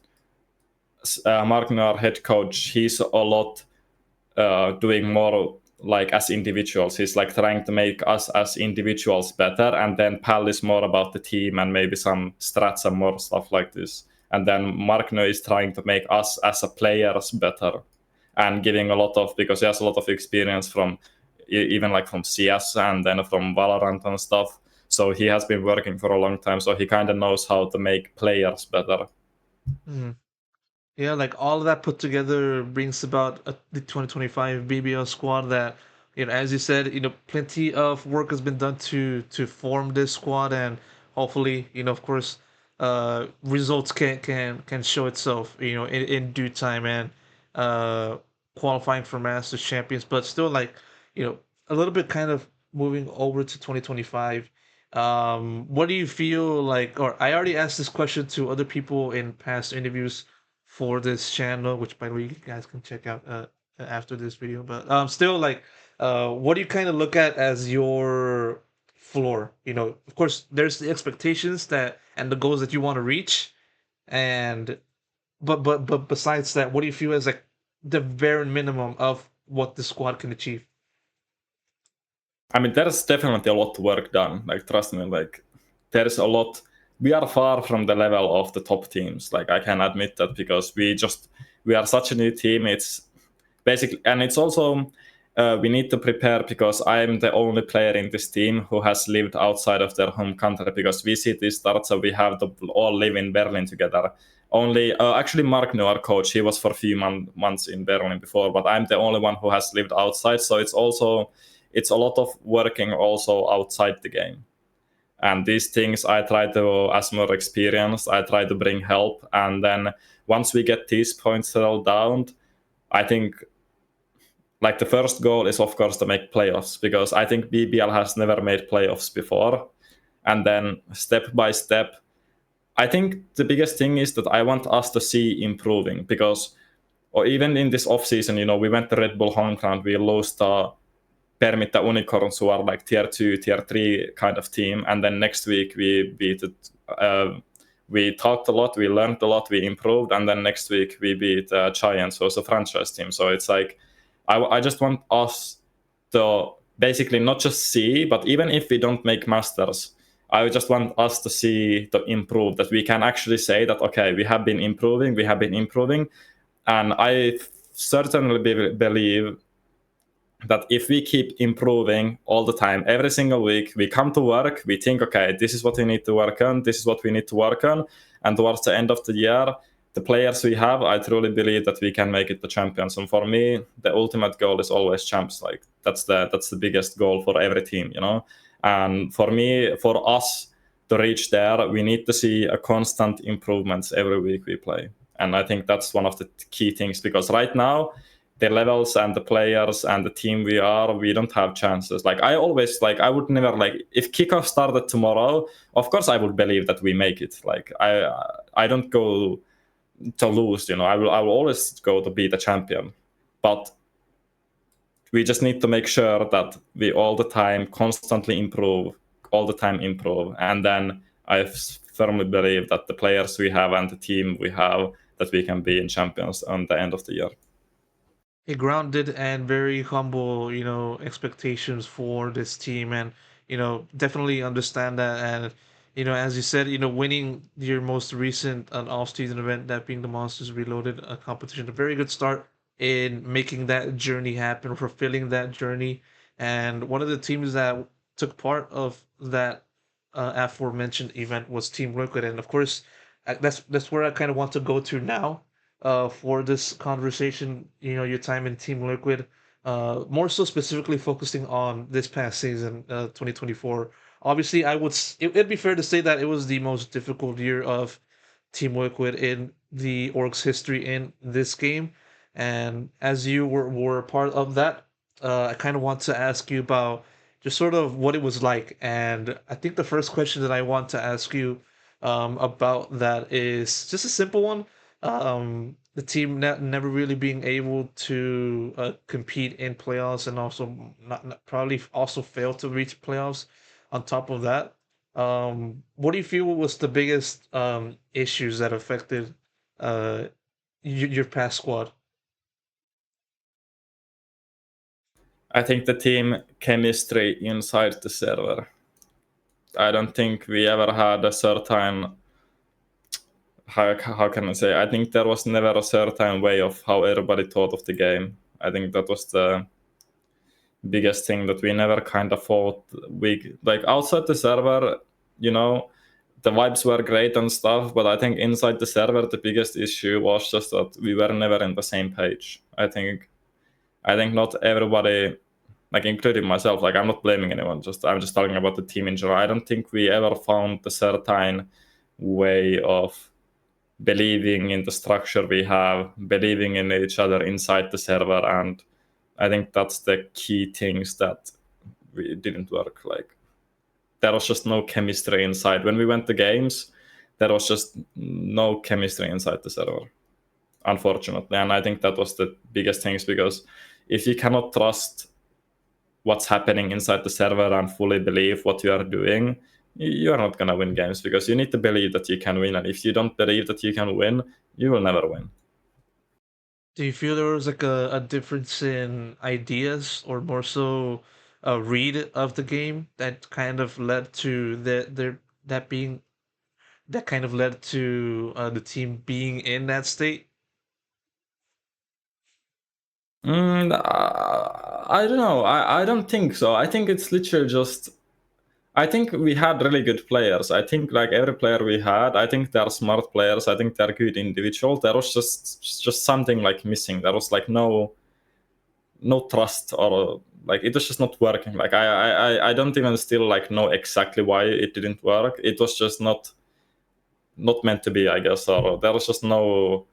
Mark, our head coach, he's a lot doing more like as individuals. He's like trying to make us as individuals better, and then Pal is more about the team and maybe some strats and more stuff like this. And then marqnue is trying to make us as a players better and giving a lot of, because he has a lot of experience from even like from CS and then from Valorant and stuff. So he has been working for a long time, so he kind of knows how to make players better. Mhm. Yeah, like all of that put together brings about the 2025 BBL squad that, as you said, plenty of work has been done to form this squad and hopefully, of course, results can show itself, in due time and uh qualifying for Masters champions, but still like, you know, a little bit kind of moving over to 2025. What do you feel like? Or I already asked this question to other people in past interviews for this channel, which by the way you guys can check out after this video. But still like, what do you kind of look at as your floor? You know, of course, there's the expectations that and the goals that you want to reach, and but besides that, what do you feel as like the very minimum of what the squad can achieve? I mean, there's definitely a lot of work done. Like, trust me, like, there's a lot. We are far from the level of the top teams. Like, I can admit that because we are such a new team. It's basically, and it's also, we need to prepare because I'm the only player in this team who has lived outside of their home country because VCT starts, so we have to all live in Berlin together. Only, actually, marqnue, our coach, he was for a few months in Berlin before, but I'm the only one who has lived outside. So it's a lot of working also outside the game. And these things I try to, as more experienced, I try to bring help. And then once we get these points settled down, I think like the first goal is of course to make playoffs because I think BBL has never made playoffs before. And then step by step, I think the biggest thing is that I want us to see improving because, or even in this offseason, you know, we went to Red Bull home ground, we lost the Permitta Unicorns, who are like tier 2, tier 3 kind of team. And then next week we beat it. We talked a lot, we learned a lot, we improved. And then next week we beat Giants, who was a franchise team. So it's like, I just want us to basically not just see, but even if we don't make masters, I just want us to see to improve, that we can actually say that, okay, we have been improving. And I certainly believe that if we keep improving all the time, every single week, we come to work, we think, okay, this is what we need to work on, this is what we need to work on. And towards the end of the year, the players we have, I truly believe that we can make it the champions. And for me, the ultimate goal is always champs. Like that's the biggest goal for every team, you know? And for me, for us to reach there, we need to see a constant improvements every week we play. And I think that's one of the key things because right now, the levels and the players and the team we don't have chances. Like I always, like I would never, like if kickoff started tomorrow, of course I would believe that we make it. Like I don't go to lose, you know. I will always go to be the champion, but we just need to make sure that we all the time constantly improve, and then I firmly believe that the players we have and the team we have, that we can be in champions on the end of the year. A grounded and very humble, you know, expectations for this team, and you know, definitely understand that. And you know, as you said, you know, winning your most recent off-season event, that being the Monsters Reloaded competition, a very good start in making that journey happen, fulfilling that journey. And one of the teams that took part of that aforementioned event was Team Liquid, and of course, that's where I kind of want to go to now for this conversation, you know, your time in Team Liquid, more so specifically focusing on this past season, 2024. Obviously, it'd be fair to say that it was the most difficult year of Team Liquid in the org's history in this game. And as you were a part of that, I kind of want to ask you about just sort of what it was like. And I think the first question that I want to ask you about that is just a simple one. The team never really being able to compete in playoffs, and also not probably also failed to reach playoffs. On top of that, what do you feel was the biggest issues that affected uh, your past squad? I think the team chemistry inside the server. I don't think we ever had a certain, how can I say, I think there was never a certain way of how everybody thought of the game. I think that was the biggest thing, that we never kind of thought, we like outside the server, you know, the vibes were great and stuff, but I think inside the server the biggest issue was just that we were never in the same page. I think not everybody, like including myself, like I'm not blaming anyone, I'm just talking about the team in general. I don't think we ever found the certain way of believing in the structure we have, believing in each other inside the server. And I think that's the key things that it didn't work. Like there was just no chemistry inside. When we went to games, there was just no chemistry inside the server, unfortunately. And I think that was the biggest things, because if you cannot trust what's happening inside the server and fully believe what you are doing, you are not going to win games, because you need to believe that you can win. And if you don't believe that you can win, you will never win. Do you feel there was like a difference in ideas, or more so a read of the game that kind of led to that being that kind of led to the team being in that state? I don't know. I don't think so. I think it's literally just, I think we had really good players. I think like every player we had, I think they're smart players. I think they're good individuals. There was just something like missing. There was like no trust, or like it was just not working. Like I don't even still like know exactly why it didn't work. It was just not meant to be, I guess. Or there was just no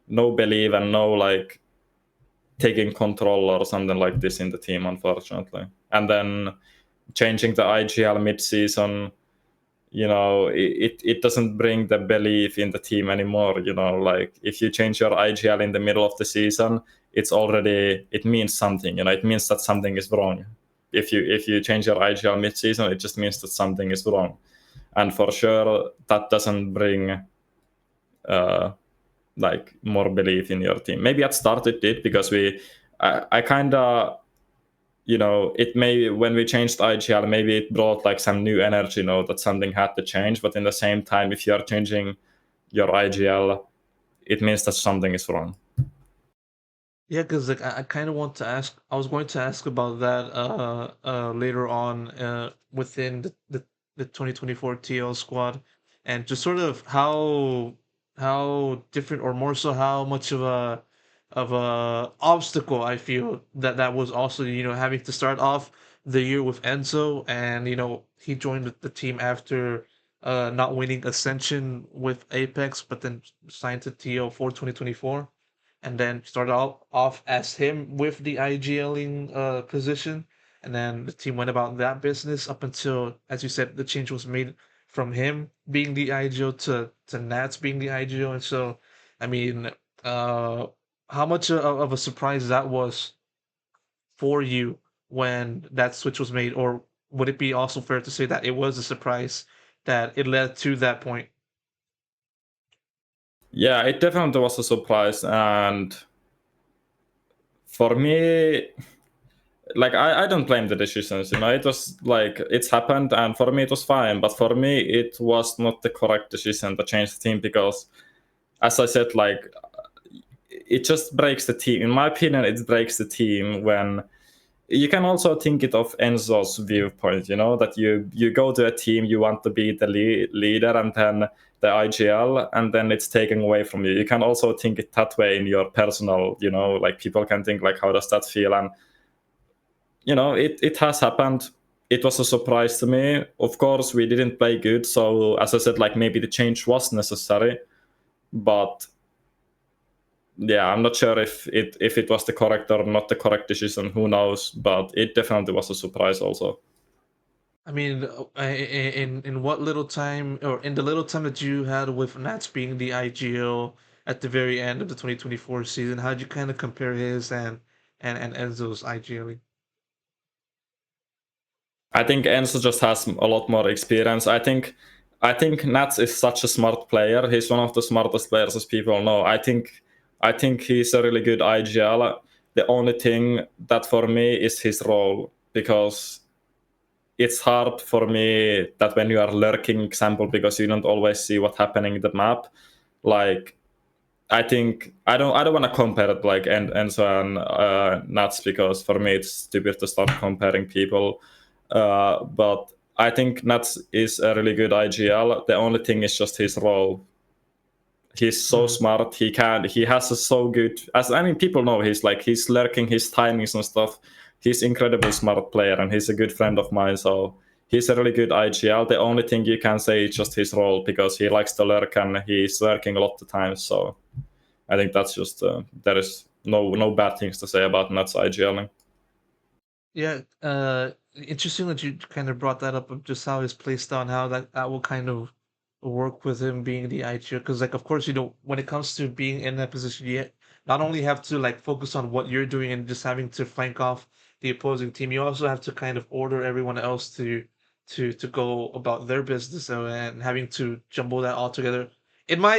belief and no like taking control or something like this in the team, unfortunately. And then changing the IGL mid-season, it doesn't bring the belief in the team anymore. Like if you change your IGL in the middle of the season, it means something. It means that something is wrong. If you change your IGL mid-season, it just means that something is wrong. And for sure, that doesn't bring like more belief in your team. Maybe at start it did, because I kind of, it may, when we changed IGL, maybe it brought like some new energy, that something had to change. But in the same time, if you are changing your IGL, it means that something is wrong. Yeah, because like I kind of want to ask. I was going to ask about that later on within the 2024 TL squad, and just sort of how different, or more so how much of a obstacle I feel that was also, having to start off the year with Enzo, and he joined the team after not winning Ascension with Apeks, but then signed to TL for 2024, and then started off as him with the IGLing position, and then the team went about that business up until, as you said, the change was made from him being the IGL to Nats being the IGL. And so, I mean, how much of a surprise that was for you when that switch was made, or would it be also fair to say that it was a surprise that it led to that point? Yeah, it definitely was a surprise. And for me, like I don't blame the decisions. It was like it's happened, and for me it was fine. But for me, it was not the correct decision to change the team, because, as I said, like it just breaks the team. In my opinion, it breaks the team when you can also think it of Enzo's viewpoint. That you go to a team, you want to be the leader, and then the IGL, and then it's taken away from you. You can also think it that way in your personal. Like people can think like, how does that feel? And it has happened. It was a surprise to me. Of course, we didn't play good. So as I said, like maybe the change was necessary, but yeah, I'm not sure if it was the correct or not the correct decision. Who knows? But it definitely was a surprise also. I mean, in what little time, or in the little time that you had with Nats being the IGL at the very end of the 2024 season, how'd you kind of compare his and Enzo's IGL? I think Enzo just has a lot more experience. I think Nats is such a smart player. He's one of the smartest players as people know. I think he's a really good IGL. The only thing that for me is his role, because it's hard for me that when you are lurking, example, because you don't always see what's happening in the map. Like I think I don't want to compare it like Enzo and Nats, because for me it's stupid to start comparing people. But I think Nats is a really good IGL. The only thing is just his role. He's so smart. He has a so good, as I mean people know, he's lurking, his timings and stuff. He's incredibly smart player, and he's a good friend of mine. So he's a really good IGL. The only thing you can say is just his role, because he likes to lurk and he's lurking a lot of times. So I think that's just there is no bad things to say about Nats IGLing. Yeah, interesting that you kind of brought that up of just how his play style and how that will kind of work with him being the IGL. Because like of course when it comes to being in that position, you not only have to like focus on what you're doing and just having to flank off the opposing team, you also have to kind of order everyone else to go about their business and having to jumble that all together. In my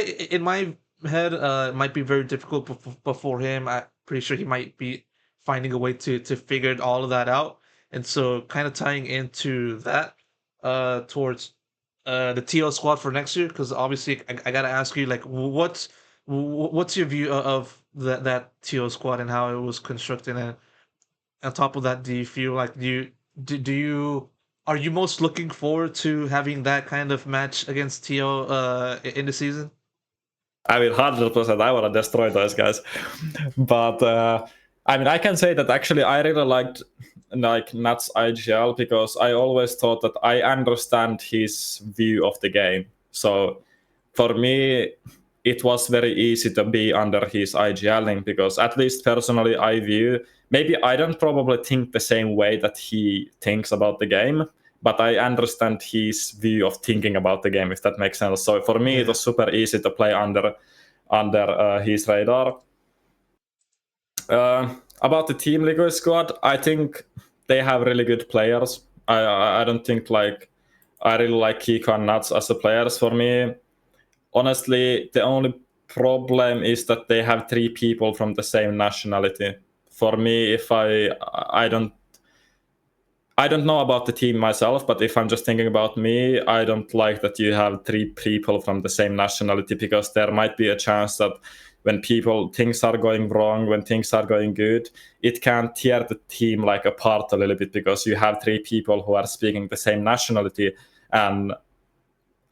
head, it might be very difficult, but for him, I'm pretty sure he might be finding a way to figure all of that out. And so, kind of tying into that, towards the TL squad for next year, because obviously I gotta ask you, like, what's your view of that TL squad and how it was constructed? And on top of that, do you feel like do you are you most looking forward to having that kind of match against TL in the season? I mean, 100%, I want to destroy those guys. But I mean, I can say that actually I really liked like Nat's IGL because I always thought that I understand his view of the game. So for me, it was very easy to be under his IGLing because at least personally I view, maybe I don't probably think the same way that he thinks about the game, but I understand his view of thinking about the game, if that makes sense. So for me, it Yeah. was super easy to play under his radar. About the Team Liquid squad, I think they have really good players. I don't think like I really like Kiko and Nuts as the players. For me, honestly, the only problem is that they have 3 people from the same nationality. For me, if I don't know about the team myself, but if I'm just thinking about me, I don't like that you have 3 people from the same nationality because there might be a chance that when things are going wrong, when things are going good, it can tear the team like apart a little bit because you have 3 people who are speaking the same nationality. And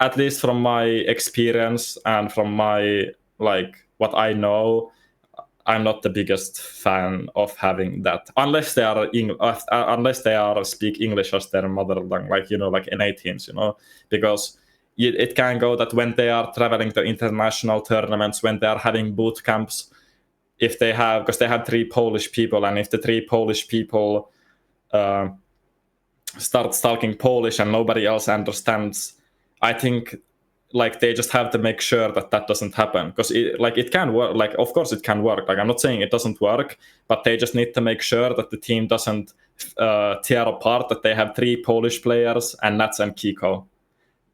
at least from my experience and from my like what I know, I'm not the biggest fan of having that unless they are unless they are speak English as their mother tongue, like like NA teams, because it can go that when they are traveling to international tournaments, when they are having boot camps, if they have because they have 3 Polish people, and if the 3 Polish people uh, start talking Polish and nobody else understands, I think like they just have to make sure that that doesn't happen because it can work. Like of course it can work. Like I'm not saying it doesn't work, but they just need to make sure that the team doesn't tear apart. That they have 3 Polish players and Nats and Kiko, Mhm.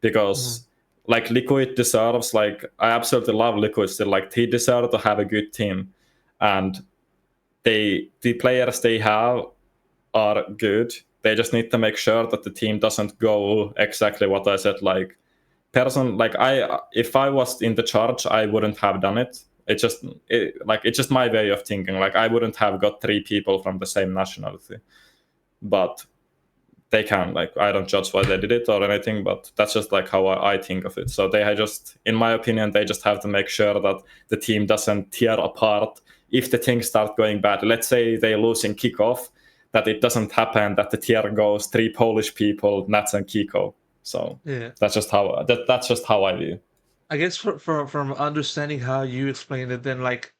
because like Liquid deserves, like I absolutely love Liquid still. Like he deserves to have a good team, and the players they have are good. They just need to make sure that the team doesn't go exactly what I said. Like like if I was in the charge, I wouldn't have done it. It's just my way of thinking. Like I wouldn't have got 3 people from the same nationality, but they can. Like I don't judge why they did it or anything, but that's just like how I think of it. So they have just, in my opinion, they just have to make sure that the team doesn't tear apart if the things start going bad. Let's say they lose in kickoff, that it doesn't happen that the tier goes 3 Polish people, Nats and Kiko. So Yeah. that's just how I view. I guess from understanding how you explained it, then like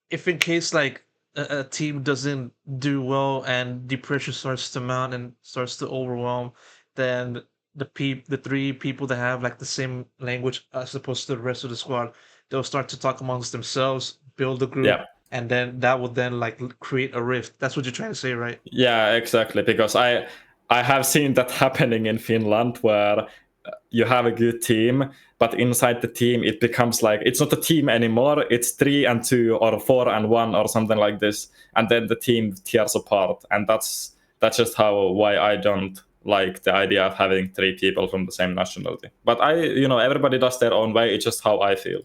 if in case like a team doesn't do well and the pressure starts to mount and starts to overwhelm, then the 3 people that have like the same language as opposed to the rest of the squad, they'll start to talk amongst themselves, build a group, Yeah. and then that would then like create a rift. That's what you're trying to say, right? Yeah, exactly. Because I have seen that happening in Finland where you have a good team, but inside the team it becomes like it's not a team anymore. It's 3-2 or 4-1 or something like this, and then the team tears apart. And that's just why I don't like the idea of having 3 people from the same nationality. But everybody does their own way. It's just how I feel.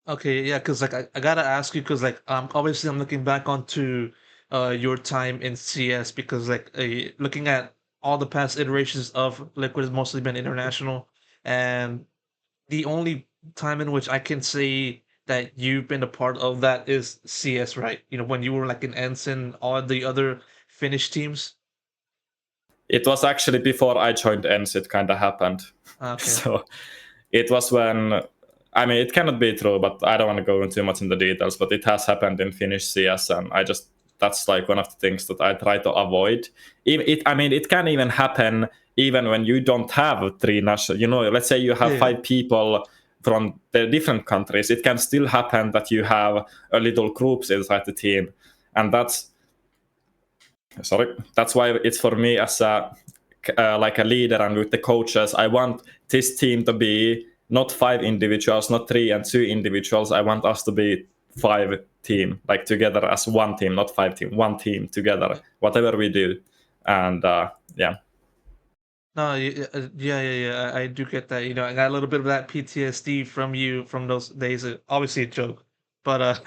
Okay, yeah, because like I gotta ask you because like obviously I'm looking back onto your time in CS because like looking at all the past iterations of Liquid has mostly been international, and the only time in which I can say that you've been a part of that is CS, right? You know, when you were like an ensign, all the other Finnish teams. It was actually before I joined ENS, it kind of happened. Okay. So it was when, I mean, it cannot be true, but I don't want to go into too much in the details, but it has happened in Finnish CS, and that's like one of the things that I try to avoid. It can even happen even when you don't have three national. Let's say you have 5 people from the different countries. It can still happen that you have a little groups inside the team, and that's why it's for me as a like a leader and with the coaches. I want this team to be not 5 individuals, not 3 and 2 individuals. I want us to be 5 team, like together as one team, not 5 team, one team together, whatever we do. And yeah. No, yeah. I do get that. I got a little bit of that PTSD from you from those days. Obviously a joke, but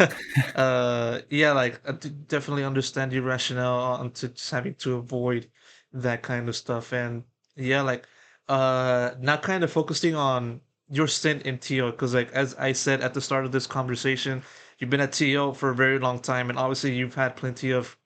yeah, like I definitely understand your rationale on to just having to avoid that kind of stuff. And yeah, like now kind of focusing on your stint in TO, because like as I said at the start of this conversation, you've been at TO for a very long time, and obviously you've had plenty of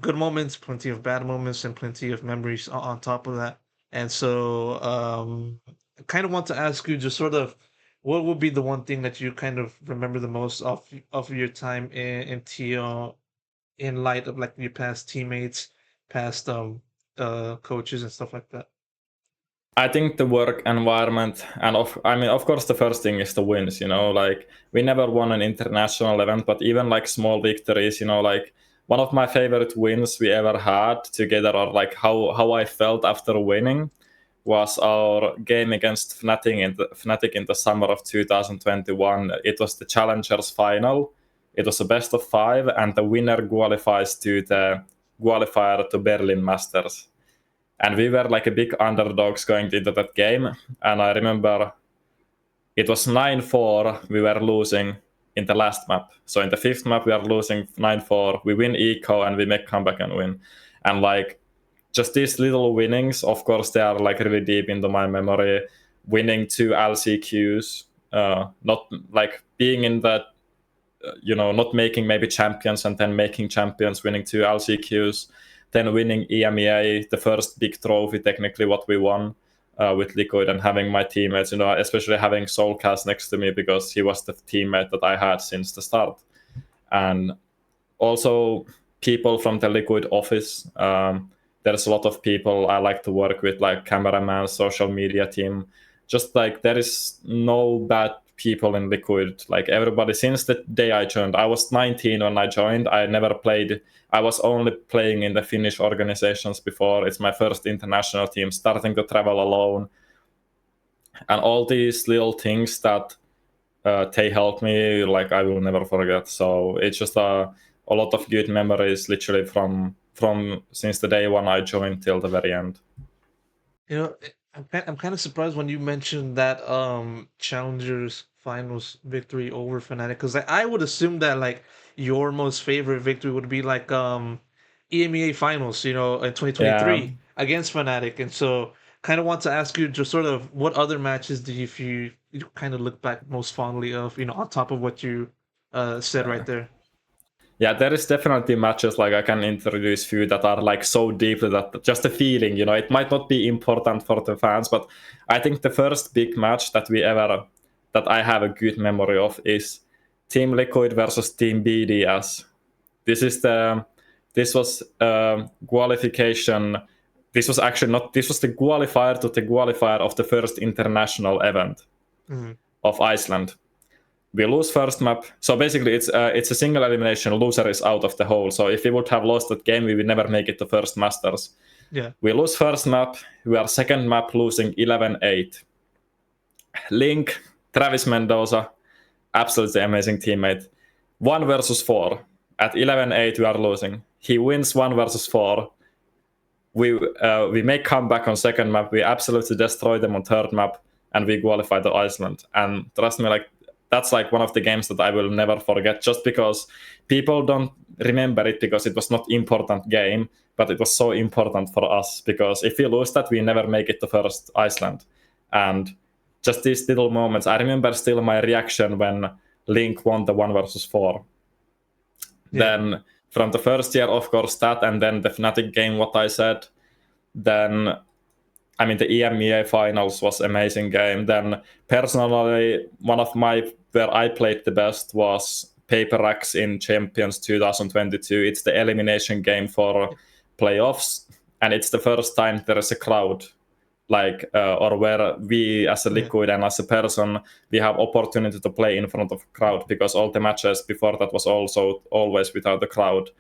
good moments, plenty of bad moments, and plenty of memories on top of that. And so, I kind of want to ask you just sort of what would be the one thing that you kind of remember the most of your time in TO in light of like your past teammates, past coaches and stuff like that. I think the work environment, and of course, the first thing is the wins. Like we never won an international event, but even like small victories. Like one of my favorite wins we ever had together, or like how I felt after winning, was our game against Fnatic in the summer of 2021. It was the Challengers final. It was a best of 5, and the winner qualifies to the qualifier to Berlin Masters. And we were like a big underdogs going into that game. And I remember it was 9-4. We were losing in the last map. So in the 5th map, we are losing 9-4. We win eco and we make comeback and win. And like just these little winnings, of course, they are like really deep into my memory. Winning 2 LCQs, not like being in that, not making maybe champions and then making champions, winning 2 LCQs. Then winning EMEA, the first big trophy, technically what we won with Liquid, and having my teammates, especially having Soulcast next to me because he was the teammate that I had since the start. And also people from the Liquid office. There's a lot of people I like to work with, like cameraman, social media team. Just like there is no bad people in Liquid. Like everybody, since the day I joined, I was 19 when I joined. I never played. I was only playing in the Finnish organizations before. It's my first international team, starting to travel alone. And all these little things that they helped me, like I will never forget. So it's just a lot of good memories, literally from since the day when I joined till the very end. I'm kind of surprised when you mentioned that Challengers finals victory over Fnatic, because I would assume that like your most favorite victory would be like EMEA finals, in 2023 against Fnatic. And so kind of want to ask you just sort of what other matches do you kind of look back most fondly of, on top of what you said right there. Yeah, there is definitely matches, like I can introduce few that are like so deeply that just a feeling, it might not be important for the fans, but I think the first big match that I have a good memory of is Team Liquid versus Team BDS. This was qualification. This was actually not, this was the qualifier to the qualifier of the first international event of Iceland. We lose first map. So basically, it's a single elimination. Loser is out of the hole. So if we would have lost that game, we would never make it to first Masters. Yeah. We lose first map. We are second map losing 11-8. Link, Travis Mendoza, absolutely amazing teammate. 1 versus 4. At 11-8, we are losing. He wins 1 versus 4. We make comeback on second map. We absolutely destroy them on third map, and we qualify to Iceland. And trust me, like, that's like one of the games that I will never forget, just because people don't remember it because it was not important game, but it was so important for us, because if we lose that, we never make it to first Iceland. And just these little moments, I remember still my reaction when Link won the 1 versus 4. Yeah. Then from the first year, of course, that, and then the Fnatic game, what I said. Then the EMEA finals was amazing game. Then personally, one of where I played the best was Paper Racks in Champions 2022. It's the elimination game for playoffs, and it's the first time there is a crowd, like or where we as a Liquid and as a person, we have opportunity to play in front of a crowd, because all the matches before that was also always without the crowd.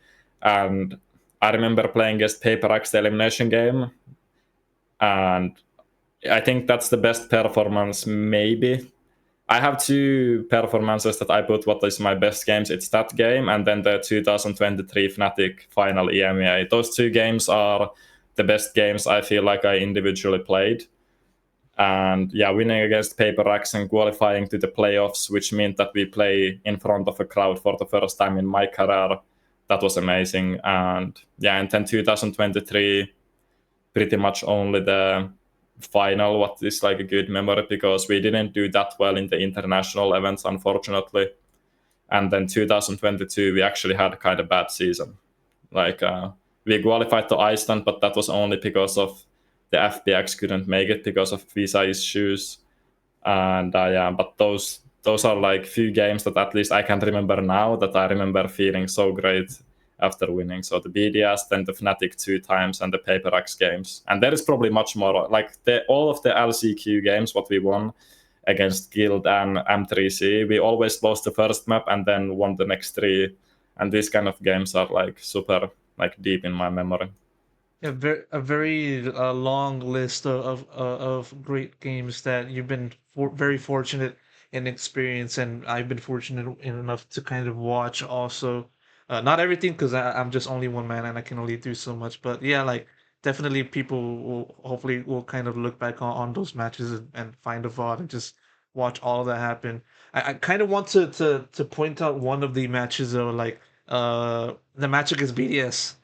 And I remember playing against Paper Racks the elimination game, and I think that's the best performance maybe. I have two performances that I put what is my best games. It's that game and then the 2023 Fnatic final EMEA. Those two games are the best games I feel like I individually played. And yeah, winning against Paper Racks and qualifying to the playoffs, which meant that we play in front of a crowd for the first time in my career. That was amazing. And yeah, and then 2023, pretty much only the final what is like a good memory, because we didn't do that well in the international events, unfortunately. And then 2022 we actually had kind of bad season. Like we qualified to Iceland, but that was only because of the FPX couldn't make it because of visa issues. And yeah, but those are like few games that at least I can remember now, that I remember feeling so great after winning. So the BDS, then the Fnatic 2 times, and the Paper Racks games. And there is probably much more. Like all of the LCQ games, what we won against Guild and M3C, we always lost the first map and then won the next three. And these kind of games are like super like deep in my memory. A very long list of great games that you've been very fortunate in experience, and I've been fortunate enough to kind of watch also. Not everything, because I'm just only one man and I can only do so much. But yeah, like definitely people will hopefully will kind of look back on those matches and find a VOD and just watch all that happen. I kind of want to point out one of the matches though, like the match against BDS,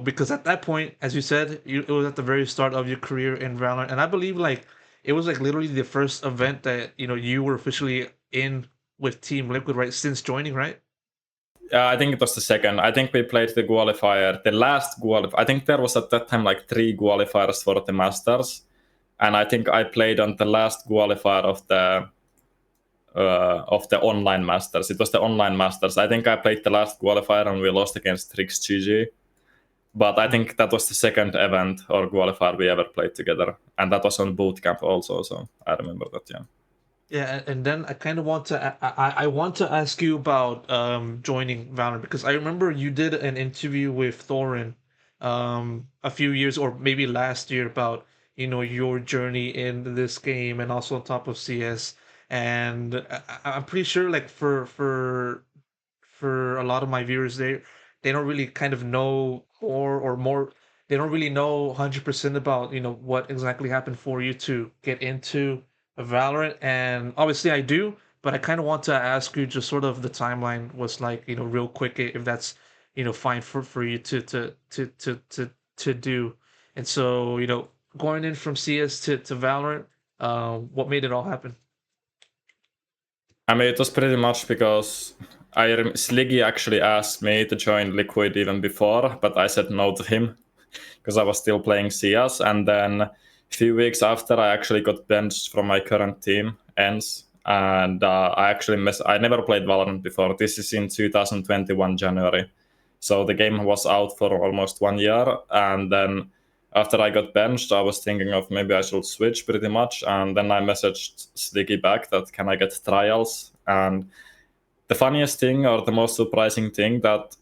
because at that point, as you said, it was at the very start of your career in Valorant, and I believe like it was like literally the first event that you were officially in with Team Liquid, right? Since joining, right? I think it was the second. I think we played the qualifier, the last qualifier. I think there was at that time like 3 qualifiers for the Masters, and I think I played on the last qualifier of the online Masters. It was the online Masters. I think I played the last qualifier and we lost against Trix GG. But I think that was the second event or qualifier we ever played together, and that was on bootcamp also. So I remember that. Yeah. Yeah, and then I kind of want to I want to ask you about joining Valorant, because I remember you did an interview with Thorin a few years or maybe last year about your journey in this game and also on top of CS, and I'm pretty sure like for a lot of my viewers, they don't really kind of know more, they don't really know 100% about what exactly happened for you to get into Valorant. And obviously I do, but I kind of want to ask you just sort of the timeline was like, real quick, if that's fine for you to do. And so going in from CS to Valorant, what made it all happen? I mean, it was pretty much because Sliggy actually asked me to join Liquid even before, but I said no to him because I was still playing CS. And then a few weeks after, I actually got benched from my current team, ENS. And I never played Valorant before. This is in 2021 January. So the game was out for almost 1 year. And then after I got benched, I was thinking of maybe I should switch pretty much. And then I messaged Sliggy back that can I get trials? And the funniest thing or the most surprising thing that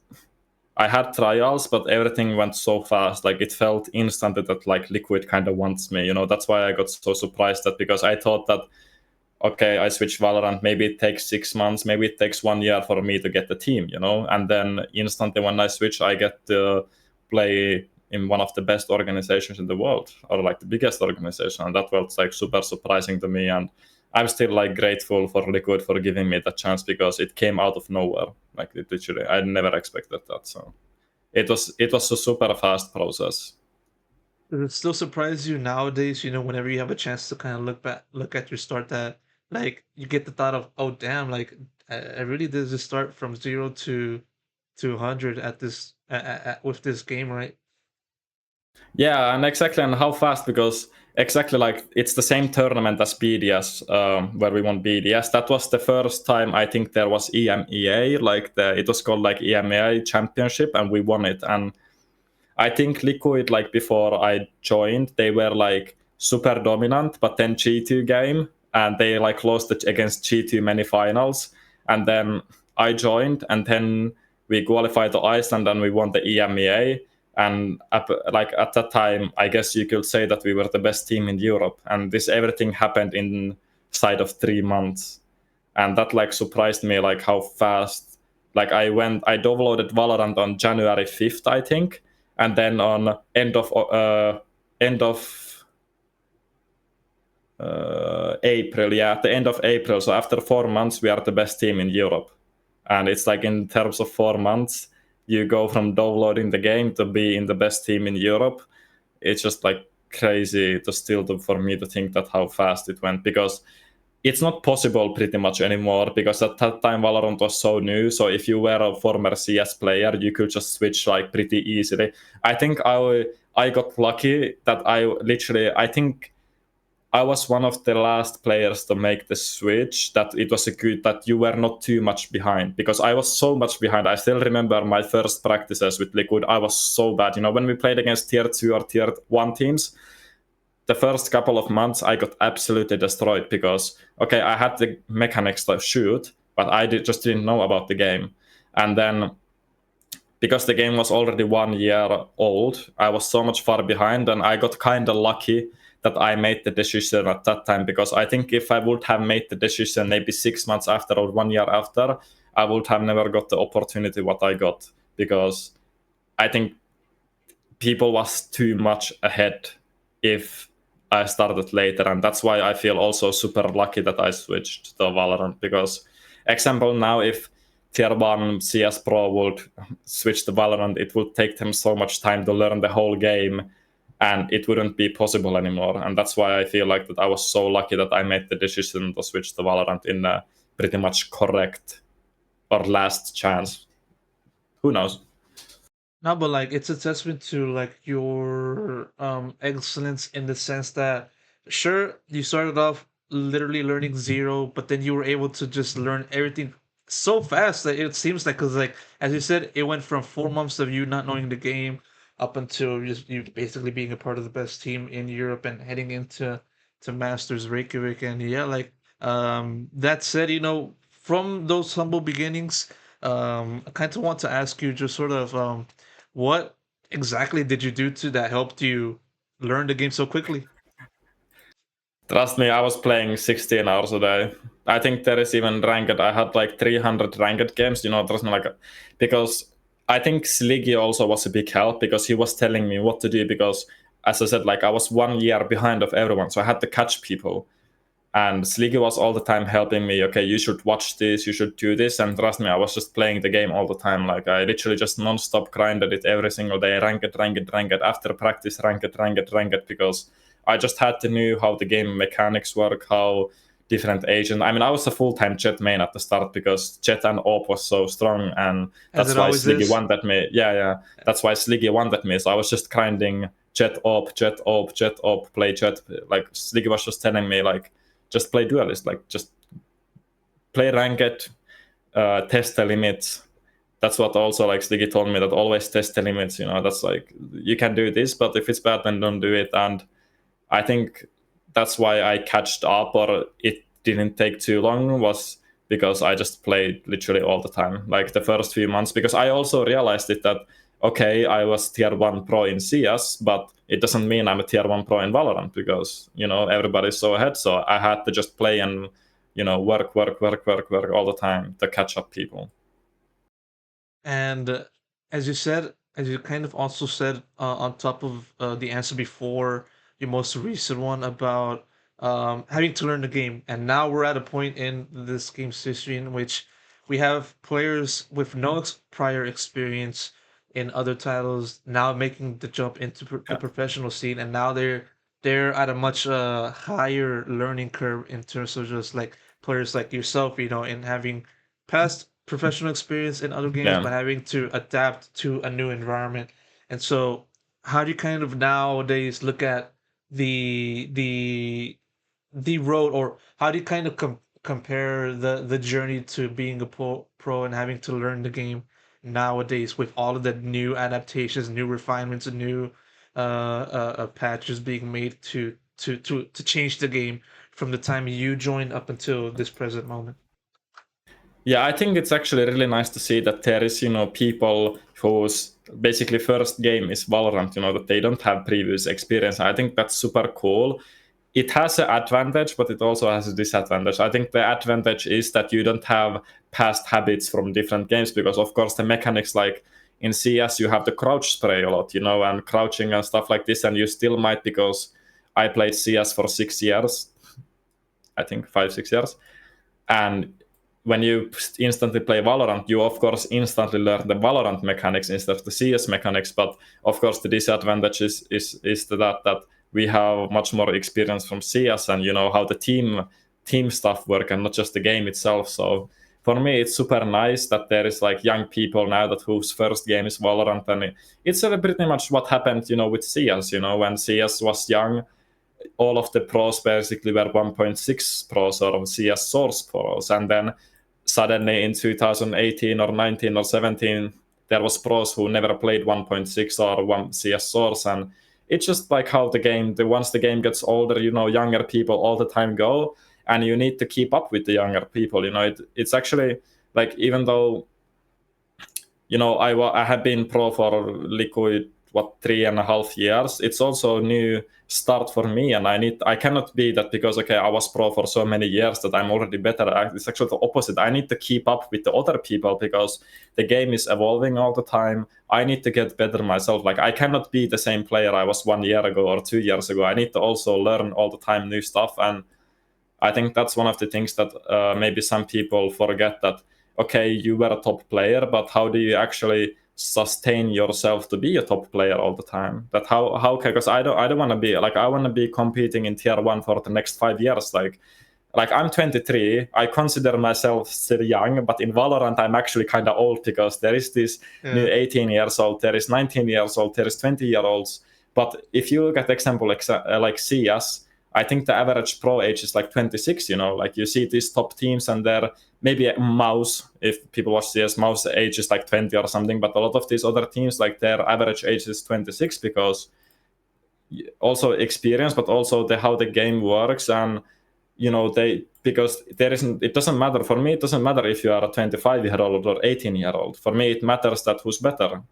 I had trials, but everything went so fast. Like it felt instantly that like Liquid kind of wants me. That's why I got so surprised, that because I thought that okay, I switch Valorant, maybe it takes 6 months, maybe it takes 1 year for me to get the team, and then instantly when I switch, I get to play in one of the best organizations in the world, or like the biggest organization, and that was like super surprising to me. And I'm still like grateful for Liquid for giving me that chance, because it came out of nowhere. Like literally, I never expected that. So it was a super fast process. Does it still surprise you nowadays, whenever you have a chance to kind of look at your start, that like you get the thought of, oh damn, like I really did just start from 0 to 100 at with this game, right? Yeah, and exactly, and how fast, because Exactly, like it's the same tournament as BDS, where we won BDS. That was the first time I think there was EMEA, like it was called like EMEA Championship, and we won it. And I think Liquid, like before I joined, they were like super dominant, but then G2 game, and they like lost it against G2 many finals. And then I joined, and then we qualified to Iceland, and we won the EMEA. And like at that time, I guess you could say that we were the best team in Europe. And this everything happened inside of 3 months, and that like surprised me, like how fast. Like I downloaded Valorant on January 5th, I think, and then on end of April, yeah, at the end of April. So after 4 months, we are the best team in Europe, and it's like in terms of 4 months, you go from downloading the game to be in the best team in Europe. It's just like crazy for me to think that how fast it went, because it's not possible pretty much anymore, because at that time Valorant was so new. So if you were a former CS player, you could just switch like pretty easily. I think I got lucky that I think I was one of the last players to make the switch, that it was that you were not too much behind, because I was so much behind. I still remember my first practices with Liquid. I was so bad. When we played against tier 2 or tier 1 teams, the first couple of months I got absolutely destroyed, because okay, I had the mechanics to shoot, but I just didn't know about the game. And then because the game was already 1 year old, I was so much far behind, and I got kind of lucky that I made the decision at that time, because I think if I would have made the decision maybe 6 months after or 1 year after, I would have never got the opportunity what I got, because I think people was too much ahead if I started later. And that's why I feel also super lucky that I switched to Valorant, because example now, if tier 1 CS Pro would switch to Valorant, it would take them so much time to learn the whole game, and it wouldn't be possible anymore. And that's why I feel like that I was so lucky that I made the decision to switch to Valorant in a pretty much correct or last chance. Who knows? No, but like it's a testament to like your excellence in the sense that sure you started off literally learning zero, but then you were able to just learn everything so fast that it seems like, because like as you said, it went from 4 months of you not knowing the game up until just you basically being a part of the best team in Europe and heading into Masters Reykjavik. And yeah, like that said, from those humble beginnings, I kind of want to ask you just sort of what exactly did you do to that helped you learn the game so quickly? Trust me, I was playing 16 hours a day. I think there is even ranked. I had like 300 ranked games. Trust me, like, because I think Sliggy also was a big help, because he was telling me what to do. Because as I said, like I was 1 year behind of everyone, so I had to catch people. And Sliggy was all the time helping me. Okay, you should watch this, you should do this. And trust me, I was just playing the game all the time. Like I literally just non-stop grinded it every single day. Ranked. After practice, ranked. Because I just had to know how the game mechanics work, how different agents. I mean, I was a full-time Jet main at the start, because Jet and Op was so strong, and As that's it why always Sliggy is. wanted me. Yeah. That's why Sliggy wanted me. So I was just grinding Jet Op, play Jet. Like Sliggy was just telling me, like, just play duelist, like just play ranked, test the limits. That's what also like Sliggy told me, that always test the limits. That's like, you can do this, but if it's bad, then don't do it. And I think that's why I catched up, or it didn't take too long, was because I just played literally all the time, like the first few months. Because I also realized it that okay, I was tier 1 pro in CS, but it doesn't mean I'm a tier 1 pro in Valorant, because everybody's so ahead. So I had to just play and work all the time to catch up people. And as you said, as you kind of also said on top of the answer before, your most recent one about having to learn the game. And now we're at a point in this game's history in which we have players with no prior experience in other titles now making the jump into the Yeah. professional scene, and now they're at a much higher learning curve in terms of just like players like yourself, in having past professional experience in other games, Yeah. but having to adapt to a new environment. And so, how do you kind of nowadays look at the road, or how do you kind of compare the journey to being a pro and having to learn the game nowadays with all of the new adaptations, new refinements, and new patches being made to change the game from the time you joined up until this present moment? Yeah, I think it's actually really nice to see that there is, people whose basically first game is Valorant, that they don't have previous experience. I think that's super cool. It has an advantage, but it also has a disadvantage. I think the advantage is that you don't have past habits from different games, because of course the mechanics, like in CS, you have to crouch spray a lot, and crouching and stuff like this, and you still might, because I played CS for 6 years, I think 5-6 years, and when you instantly play Valorant, you of course instantly learn the Valorant mechanics instead of the CS mechanics. But of course, the disadvantage is that we have much more experience from CS, and how the team stuff work, and not just the game itself. So for me, it's super nice that there is like young people now that whose first game is Valorant, and it's pretty much what happened, with CS. When CS was young, all of the pros basically were 1.6 pros or CS source pros, and then suddenly in 2018 or 19 or 17 there was pros who never played 1.6 or 1 CS source. And it's just like how once the game gets older, younger people all the time go, and you need to keep up with the younger people. It's actually like, even though I have been pro for Liquid 3.5 years. It's also a new start for me, and I cannot be that because I was pro for so many years that I'm already better. It's actually the opposite. I need to keep up with the other people because the game is evolving all the time. I need to get better myself. Like, I cannot be the same player I was 1 year ago or 2 years ago. I need to also learn all the time new stuff, and I think that's one of the things that maybe some people forget, that you were a top player, but how do you actually sustain yourself to be a top player all the time? That how because I don't want to be like, I want to be competing in tier 1 for the next 5 years. Like I'm 23, I consider myself still young, but in Valorant I'm actually kind of old, because there is this new 18 years old, there is 19 years old, there is 20-year-olds. But if you look at example like CS, I think the average pro age is like 26. Like you see these top teams, and they're maybe Mouse, if people watch CS, Mouse age is like 20 or something, but a lot of these other teams, like their average age is 26, because also experience, but also how the game works. And because it doesn't matter for me, it doesn't matter if you are a 25-year-old or 18-year-old. For me, it matters that who's better,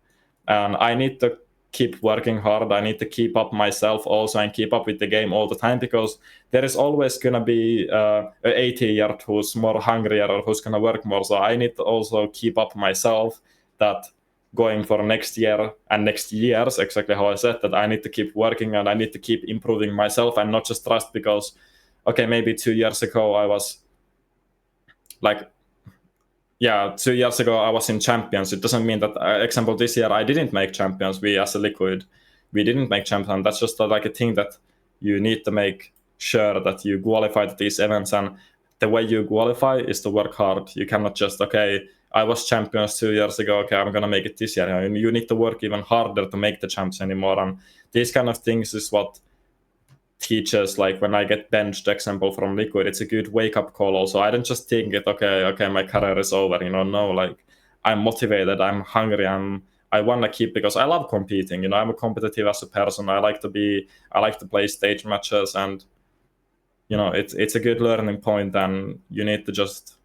and I need to keep working hard. I need to keep up myself also, and keep up with the game all the time, because there is always going to be an 80-year-old who's more hungrier or who's going to work more. So I need to also keep up myself, that going for next year and next years, exactly how I said, that I need to keep working and I need to keep improving myself, and not just trust because maybe 2 years ago I was like 2 years ago I was in champions. It doesn't mean that, example, this year I didn't make champions. We as a Liquid, we didn't make champions. That's just like a thing that you need to make sure that you qualify to these events. And the way you qualify is to work hard. You cannot just, I was champions 2 years ago, I'm gonna make it this year. You need to work even harder to make the champs anymore. And these kind of things is what teachers, like when I get benched, example from Liquid, it's a good wake-up call also. I don't just think it, my career is over, no, like I'm motivated, I'm hungry, I want to keep, because I love competing, I'm a competitive as a person. I like to play stage matches, and it's a good learning point, and you need to just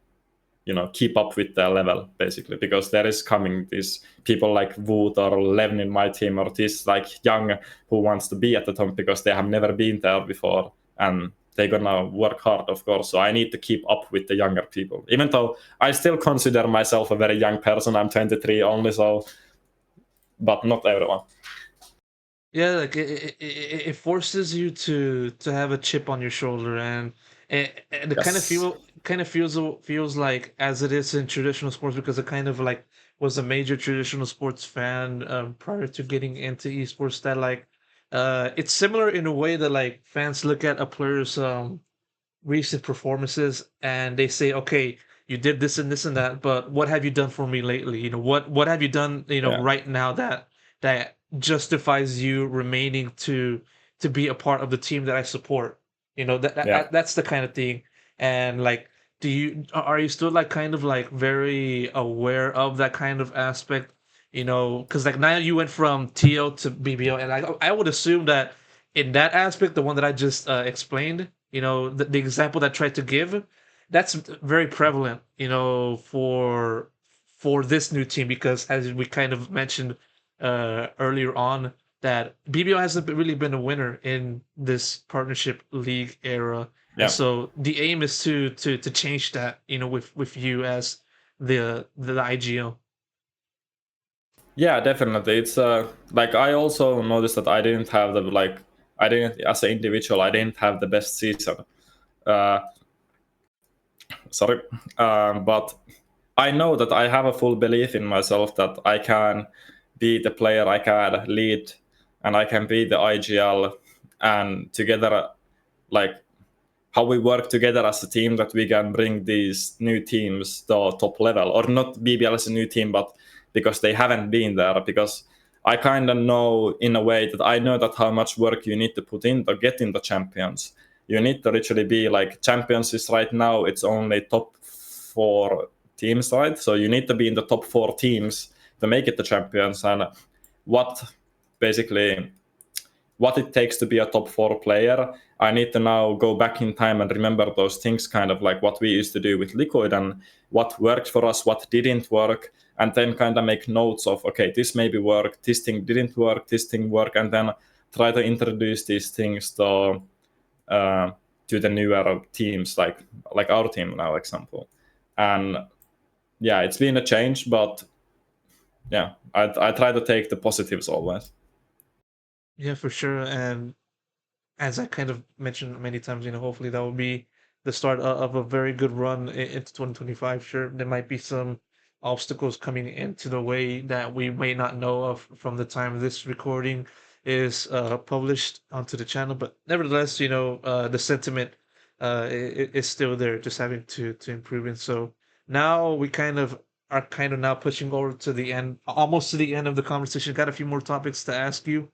keep up with their level, basically, because there is coming these people like Wood or Levin in my team, or this like young who wants to be at the top because they have never been there before, and they're gonna work hard, of course. So I need to keep up with the younger people, even though I still consider myself a very young person. I'm 23 only, so, but not everyone. Yeah, like it forces you to have a chip on your shoulder, and it Yes. kind of feels like as it is in traditional sports, because it kind of like was a major traditional sports fan prior to getting into esports, that like it's similar in a way that like fans look at a player's recent performances and they say, okay, you did this and this and that, but what have you done for me lately? What have you done, Yeah. right now that justifies you remaining to to be a part of the team that I support. Yeah. That's the kind of thing. And like, are you still like kind of like very aware of that kind of aspect? Because like now you went from TL to BBL, and I would assume that in that aspect, the one that I just explained, the example that I tried to give, that's very prevalent, for this new team, because as we kind of mentioned earlier on, that BBL hasn't really been a winner in this partnership league era, and Yeah. so the aim is to change that, with you as the IGL. Yeah, definitely. It's like I also noticed that I didn't have the like I didn't as an individual I didn't have the best season. Uh, sorry, but I know that I have a full belief in myself that I can be the player, I can lead, and I can be the IGL, and together, like how we work together as a team, that we can bring these new teams to top level, or not BBL as a new team, but because they haven't been there. Because I kind of know in a way that I know that how much work you need to put in to get in the champions. You need to literally be like champions is right now. It's only top 4 teams, right? So you need to be in the top 4 teams to make it the champions. And what basically what it takes to be a top 4 player, I need to now go back in time and remember those things, kind of like what we used to do with Liquid and what worked for us, what didn't work, and then kind of make notes of, okay, this maybe worked, this thing didn't work, this thing worked, and then try to introduce these things to the newer teams, like our team now, example. And yeah, it's been a change, but yeah, I try to take the positives always. Yeah, for sure. And as I kind of mentioned many times, hopefully that will be the start of a very good run into 2025. Sure, there might be some obstacles coming into the way that we may not know of from the time this recording is published onto the channel, but nevertheless, the sentiment is still there, just having to improve. And so now we are now pushing over to the end, almost to the end of the conversation. Got a few more topics to ask you.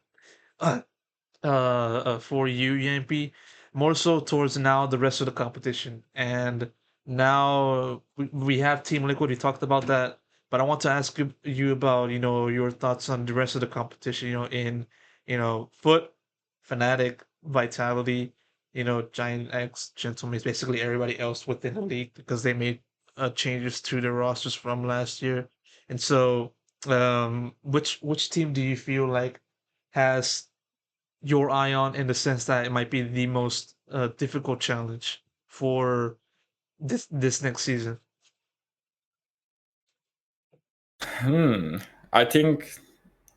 Uh, for you, Yampy, more so towards now the rest of the competition. And now we have Team Liquid. We talked about that, but I want to ask you about your thoughts on the rest of the competition. In Foot, Fnatic, Vitality, Giant X, Gentlemen, basically everybody else within the league, because they made changes to their rosters from last year. And so, which team do you feel like has your eye on, in the sense that it might be the most difficult challenge for this next season? Hmm. I think,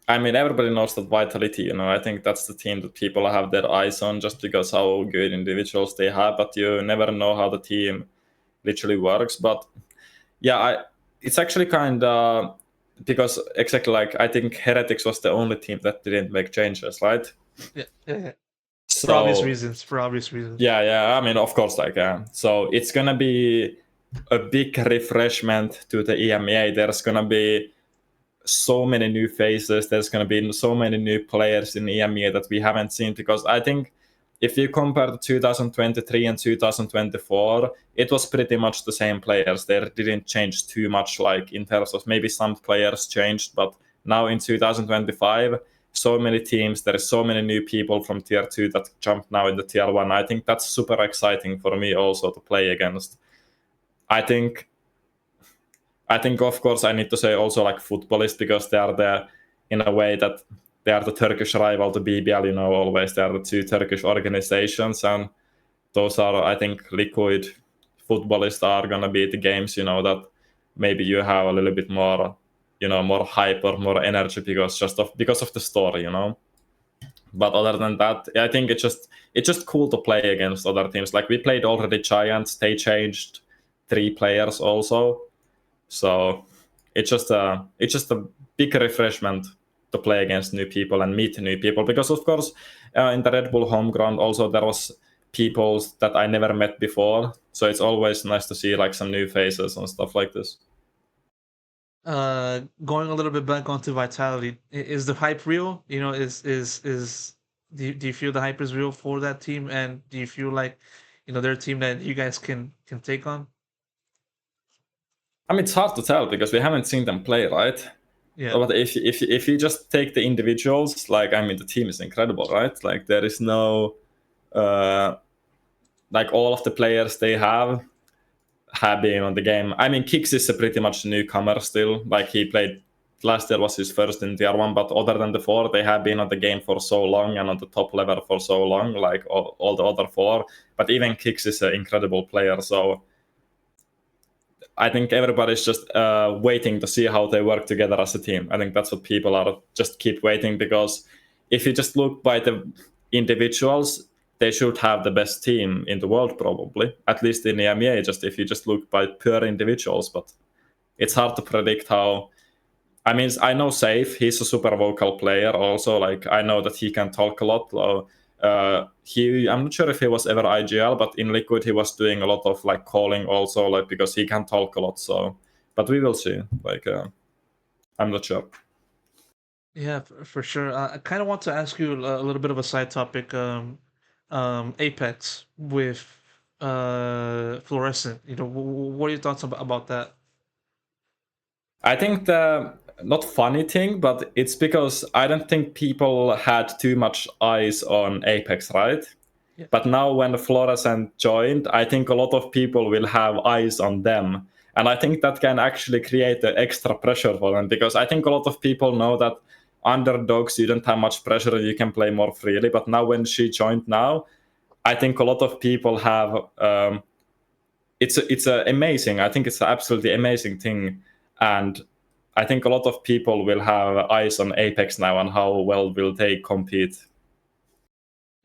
I mean, everybody knows that Vitality, I think that's the team that people have their eyes on just because how good individuals they have, but you never know how the team literally works. But yeah, it's actually kind of because exactly like I think Heretics was the only team that didn't make changes, right? Yeah, yeah, yeah. For obvious So reasons. For obvious reasons. yeah, I mean, of course, like so it's gonna be a big refreshment to the EMEA. There's gonna be so many new faces. There's going to be so many new players in EMEA that we haven't seen, because I think if you compare to 2023 and 2024, it was pretty much the same players. There didn't change too much, like in terms of maybe some players changed, but now in 2025, so many teams, there is so many new people from tier 2 that jump now in the tier 1. I think that's super exciting for me also to play against. I think of course, I need to say also like footballists, because they are the, in a way that they are the Turkish rival to BBL, always they are the 2 Turkish organizations. And those are, I think, Liquid footballists are going to be the games, that maybe you have a little bit more, more hype or more energy because of the story. But other than that, I think it's just cool to play against other teams. Like we played already Giants, they changed 3 players also. So it's just a big refreshment to play against new people and meet new people, because of course in the Red Bull home ground also there was people that I never met before. So it's always nice to see like some new faces and stuff like this. Going a little bit back onto Vitality, is the hype real? Is Do you feel the hype is real for that team, and do you feel like they're a team that you guys can take on? I mean, it's hard to tell because we haven't seen them play, right? Yeah. But if you just take the individuals, like, I mean, the team is incredible, right? Like, there is no like, all of the players they have been on the game. I mean, Kix is a pretty much newcomer still. Like, he played last year was his first in tier 1, but other than the 4, they have been on the game for so long and on the top level for so long, like all the other 4. But even Kix is an incredible player, so I think everybody's just waiting to see how they work together as a team. I think that's what people are just keep waiting, because if you just look by the individuals, they should have the best team in the world probably, at least in the EMEA, just if you just look by pure individuals. But it's hard to predict how. I mean, I know Safe, he's a super vocal player also. Like, I know that he can talk a lot. I'm not sure if he was ever IGL, but in Liquid he was doing a lot of like calling also, like, because he can talk a lot. So, but we will see. Like, I'm not sure. Yeah, for sure. I kind of want to ask you a little bit of a side topic. Apeks with fluorescent. What are your thoughts about that? I think the not funny thing, but it's because I don't think people had too much eyes on Apeks, right? Yeah. But now when Fluorescent joined, I think a lot of people will have eyes on them. And I think that can actually create the extra pressure for them, because I think a lot of people know that underdogs, you don't have much pressure, you can play more freely. But now when she joined now, I think a lot of people have it's amazing. I think it's an absolutely amazing thing, and I think a lot of people will have eyes on Apeks now and how well will they compete.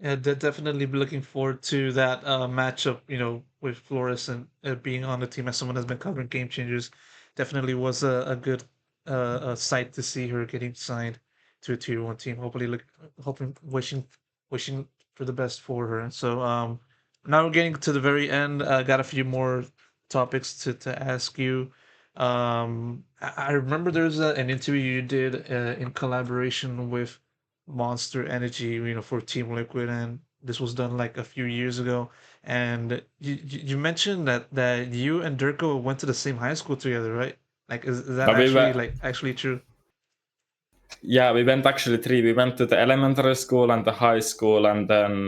Yeah, definitely be looking forward to that matchup. With Flores and being on the team as someone that's been covering Game Changers, definitely was a good sight to see her getting signed to a tier 1 team. Hoping, wishing for the best for her. So now we're getting to the very end. I got a few more topics to ask you. I remember there's an interview you did in collaboration with Monster Energy, for Team Liquid, and this was done like a few years ago. And you mentioned that you and Derke went to the same high school together, right? Like, is that But actually true? yeah, we went actually 3. We went to the elementary school and the high school, and then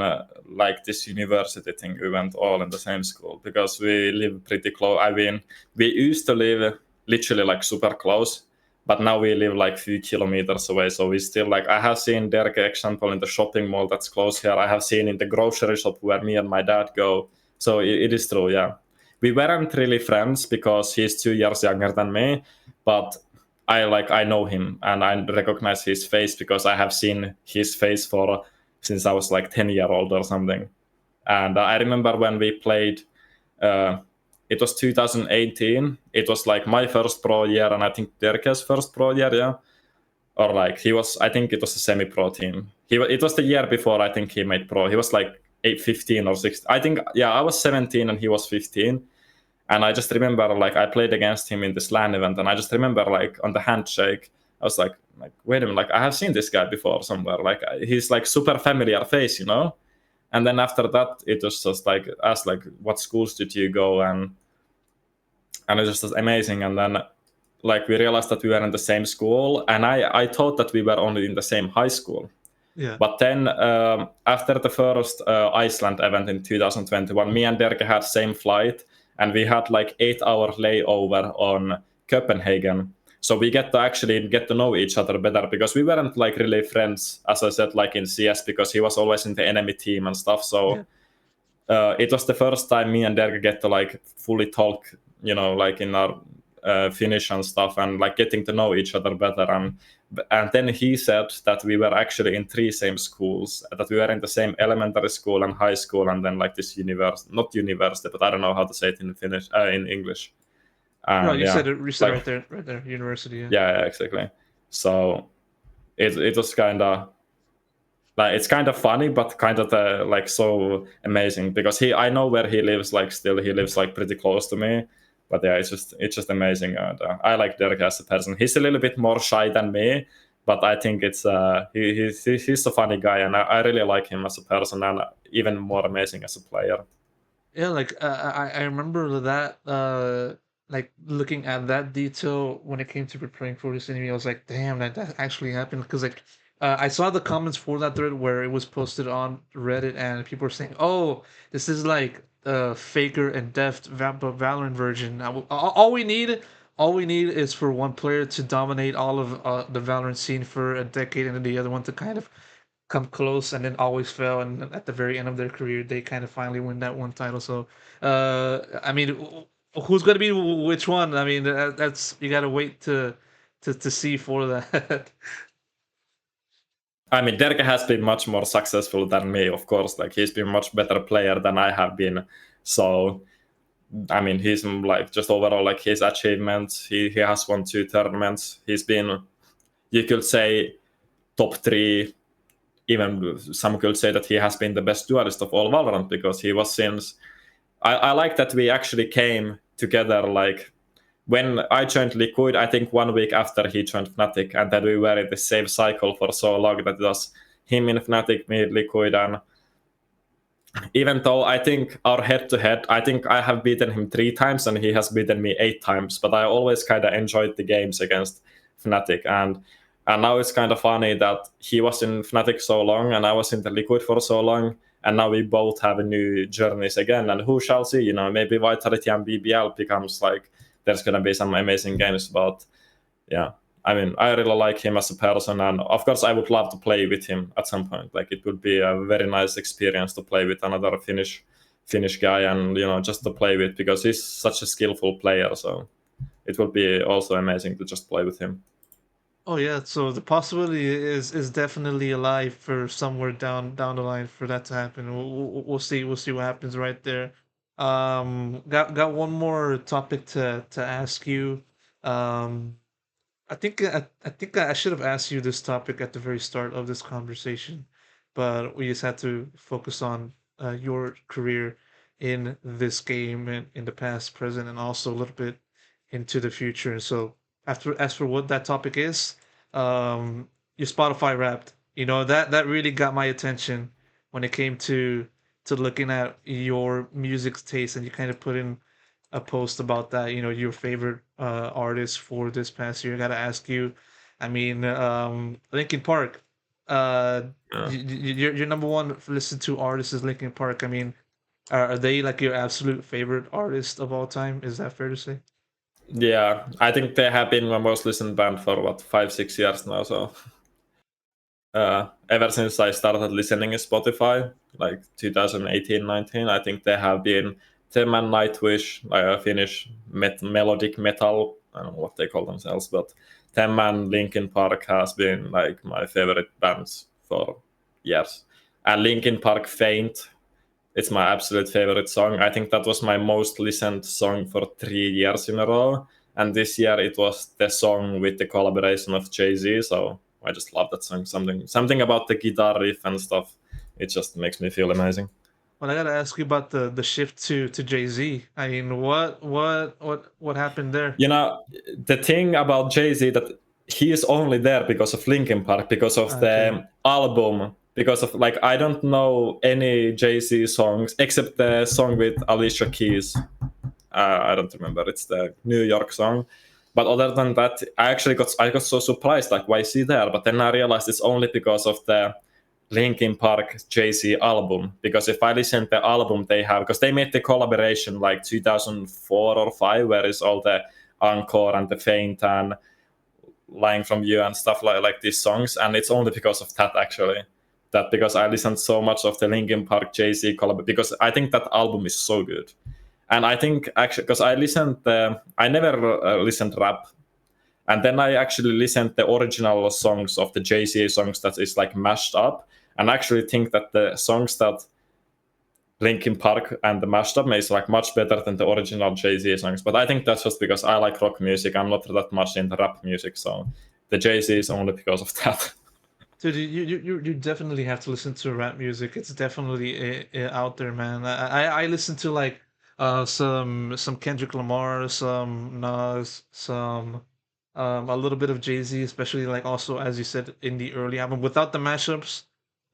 like this university thing, we went all in the same school because we live pretty close. I mean, we used to live literally like super close, but now we live like few kilometers away. So we still, like, I have seen Derke example in the shopping mall that's close here. I have seen in the grocery shop where me and my dad go. So it is true, yeah. We weren't really friends because he's 2 years younger than me, but I know him and I recognize his face because I have seen his face for since I was like 10-year-old or something. And I remember when we played, it was 2018. It was like my first pro year, and I think Derke's first pro year, yeah. Or like he was, I think it was a semi-pro team. It was the year before I think he made pro. He was like 15 or 16. I think, yeah, I was 17 and he was 15. And I just remember, like, I played against him in this LAN event, and I just remember, like, on the handshake, I was like, wait a minute, like, I have seen this guy before somewhere. Like, he's like super familiar face, you know. And then after that, it was just like asked, like, what schools did you go, and it was just amazing. And then, like, we realized that we were in the same school, and I thought that we were only in the same high school. Yeah. But then after the first Iceland event in 2021, me and Derke had same flight, and we had like 8-hour layover on Copenhagen. So we get to actually get to know each other better, because we weren't like really friends, as I said, like in CS, because he was always in the enemy team and stuff. So it was the first time me and Derke get to like fully talk, you know, like in our Finnish and stuff, and like getting to know each other better. And then he said that we were actually in 3 same schools, that we were in the same elementary school and high school, and then like this university, not university, but I don't know how to say it in Finnish, in English. No, And you yeah, said it. You said like, right there, university. Yeah. yeah, exactly. So it was kind of like, it's kind of funny, but kind of like so amazing, because I know where he lives. Like, still he lives like pretty close to me. But yeah, it's just amazing, and I like Derek as a person. He's a little bit more shy than me, But I think it's he's a funny guy, and I really like him as a person, and even more amazing as a player. Yeah, like I remember that like looking at that detail when it came to preparing for this interview, I was like, damn, that actually happened. Because like I saw the comments for that thread where it was posted on Reddit, and people were saying, "Oh, this is like Faker and Deft Valorant version." All we need is for one player to dominate all of the Valorant scene for a decade, and then the other one to kind of come close and then always fail, and at the very end of their career they kind of finally win that one title. So I mean, who's going to be which one? I mean, that's, you got to wait to see for that. I mean, Derke has been much more successful than me, of course. Like, he's been much better player than I have been. So, I mean, he's like, just overall, like, his achievements, he has won 2 tournaments. He's been, you could say, top 3. Even some could say that he has been the best duelist of all Valorant, because he was since. I like that we actually came together, like, when I joined Liquid, I think 1 week after he joined Fnatic, and then we were in the same cycle for so long that it was him in Fnatic, me in Liquid, and even though I think our head-to-head, I think I have beaten him 3 times and he has beaten me 8 times, but I always kind of enjoyed the games against Fnatic, and now it's kind of funny that he was in Fnatic so long and I was in the Liquid for so long, and now we both have a new journeys again, and who shall see, you know, maybe Vitality and BBL becomes like, there's gonna be some amazing games. But yeah, I mean, I really like him as a person, and of course I would love to play with him at some point. Like, it would be a very nice experience to play with another Finnish guy, and, you know, just to play with, because he's such a skillful player, so it would be also amazing to just play with him. Oh yeah, so the possibility is definitely alive for somewhere down the line for that to happen. We'll see, what happens right there. Got one more topic to ask you. Um, I think I should have asked you this topic at the very start of this conversation, but we just had to focus on your career in this game and in the past, present, and also a little bit into the future. So after as for what that topic is, your Spotify Wrapped. You know, that really got my attention when it came to looking at your music taste, and you kind of put in a post about that. You know, your favorite artist for this past year. I gotta ask you. I mean, Linkin Park. Yeah. Your number one listen to artist is Linkin Park. I mean, are they like your absolute favorite artist of all time? Is that fair to say? Yeah, I think they have been my most listened band for what, 5-6 years now. So ever since I started listening to Spotify, like 2018-19, I think they have been them and Nightwish, like a Finnish melodic metal. I don't know what they call themselves, but them and Linkin Park has been like my favorite bands for years. And Linkin Park Faint, it's my absolute favorite song. I think that was my most listened song for 3 years in a row. And this year it was the song with the collaboration of Jay-Z. So I just love that song. Something about the guitar riff and stuff. It just makes me feel amazing. Well, I gotta ask you about the shift to Jay Z. I mean, what happened there? You know, the thing about Jay-Z, that he is only there because of Linkin Park, because of Okay. the album, because of, like, I don't know any Jay-Z songs except the song with Alicia Keys. I don't remember. It's the New York song. But other than that, I got so surprised, like, why is he there? But then I realized it's only because of the Linkin Park Jay-Z album. Because if I listen to the album they have, because they made the collaboration like 2004 or 5, where is all the Encore and the Faint and Lying from You and stuff like these songs, and it's only because of that, actually. That because I listened so much of the Linkin Park Jay-Z collab, because I think that album is so good. And I think, actually, because I never listened rap, and then I actually listened the original songs of the Jay-Z songs that is like mashed up, and I actually think that the songs that Linkin Park and the mashed up is like much better than the original Jay-Z songs. But I think that's just because I like rock music. I'm not that much into rap music, so the Jay-Z is only because of that. Dude, you definitely have to listen to rap music. It's definitely out there, man. I listen to like some Kendrick Lamar, some Nas, some. A little bit of Jay-Z, especially like also as you said in the early album, without the mashups.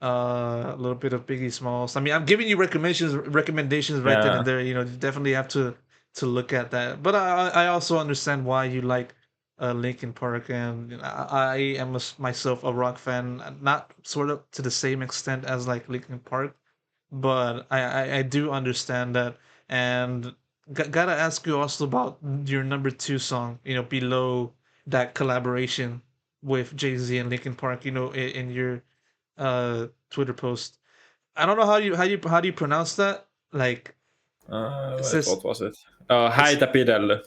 A little bit of Biggie Smalls. I mean, I'm giving you recommendations right then Yeah. and there. You know, you definitely have to look at that. But I also understand why you like Linkin Park, and you know, I am myself a rock fan, not sort of to the same extent as like Linkin Park, but I do understand that, and gotta ask you also about your number two song. You know, below that collaboration with Jay Z and Linkin Park. You know, in your Twitter post. I don't know how do you pronounce that? Like it Wait, says what was it? it's Jamppi Derke.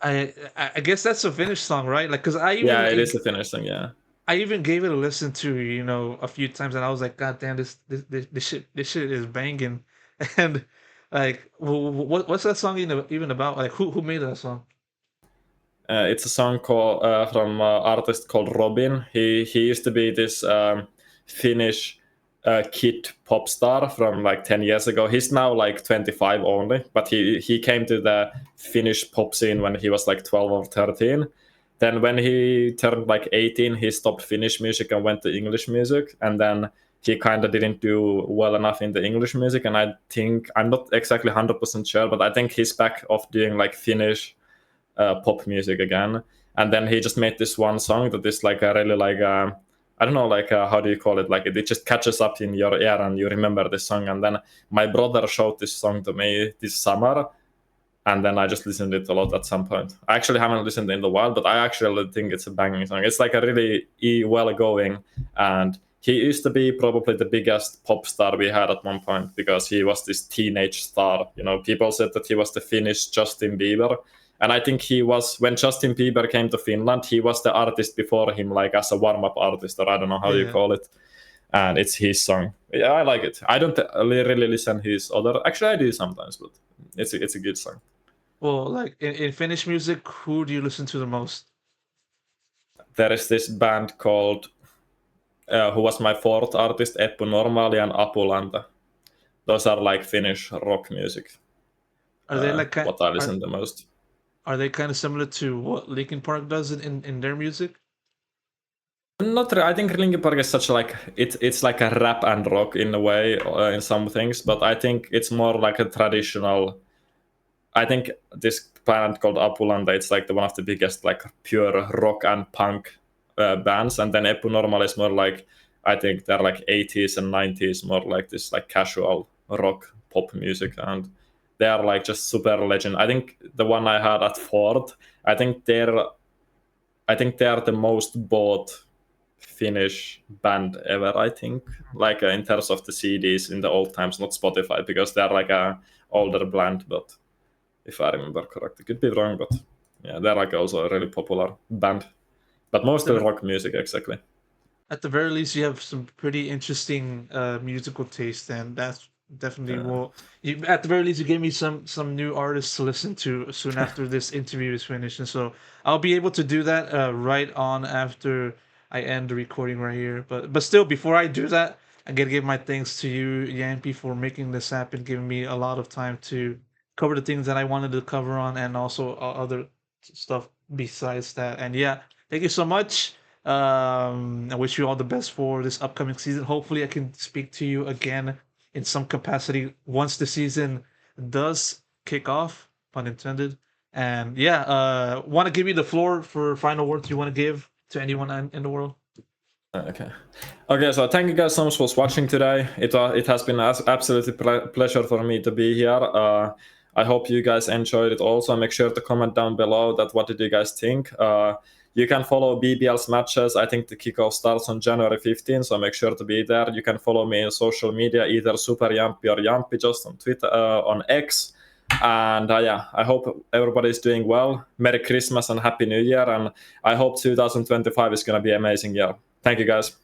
I guess that's a Finnish song, right? Like, cause Yeah, it is a Finnish song. Yeah. I even gave it a listen to, you know, a few times, and I was like, God damn, this shit is banging, and like, what's that song even about? Like, who made that song? It's a song called from artist called Robin. He used to be this Finnish kid pop star from like 10 years ago. He's now like 25 only, but he came to the Finnish pop scene when he was like 12 or 13. Then when he turned like 18, he stopped Finnish music and went to English music, and then he kind of didn't do well enough in the English music. And I think, I'm not exactly 100% sure, but I think he's back off doing like Finnish pop music again. And then he just made this one song that is like a really like I don't know, like how do you call it? Like it just catches up in your ear and you remember this song. And then my brother showed this song to me this summer, and then I just listened to it a lot at some point. I actually haven't listened in a while, but I actually think it's a banging song. It's like a really well going, and he used to be probably the biggest pop star we had at one point because he was this teenage star. You know, people said that he was the Finnish Justin Bieber. And I think he was, when Justin Bieber came to Finland, he was the artist before him, like as a warm-up artist, or I don't know how you Yeah. call it. And it's his song. Yeah, I like it. I don't really listen his other. Actually, I do sometimes, but it's a good song. Well, like in Finnish music, who do you listen to the most? There is this band called, who was my fourth artist, Eppu Normaali and Apulanta. Those are like Finnish rock music. Are they like What I listen the most. are they kind of similar to what Linkin Park does in their music? Not, I think Linkin Park is such like it's like a rap and rock in a way in some things, but I think it's more like a traditional. I think this band called Apulanta, it's like one of the biggest like pure rock and punk bands, and then Eppu Normal is more like, I think they're like 80s and 90s, more like this like casual rock pop music, and they are like just super legend. I think the one I had at Ford, I think they are the most bought Finnish band ever, I think, like in terms of the CDs in the old times, not Spotify, because they're like a older band, but if I remember correctly, could be wrong, but yeah, they're like also a really popular band, but mostly rock music, exactly. At the very least, you have some pretty interesting musical taste, and that's definitely well. You, at the very least, you gave me some new artists to listen to soon after this interview is finished, and so I'll be able to do that right on after I end the recording right here. But still, before I do that, I gotta give my thanks to you, Yampy, for making this happen, giving me a lot of time to cover the things that I wanted to cover on, and also other stuff besides that. And yeah, thank you so much. I wish you all the best for this upcoming season. Hopefully, I can speak to you again in some capacity once the season does kick off, pun intended. And yeah, want to give you the floor for final words you want to give to anyone in the world. Okay, so thank you guys so much for watching today. It has been absolutely pleasure for me to be here. I hope you guys enjoyed it also. Make sure to comment down below that what did you guys think. You can follow BBL's matches. I think the kickoff starts on January 15th, so make sure to be there. You can follow me on social media, either Super Jamppi or Jamppi, just on Twitter, on X. And yeah, I hope everybody is doing well. Merry Christmas and Happy New Year. And I hope 2025 is going to be an amazing year. Thank you, guys.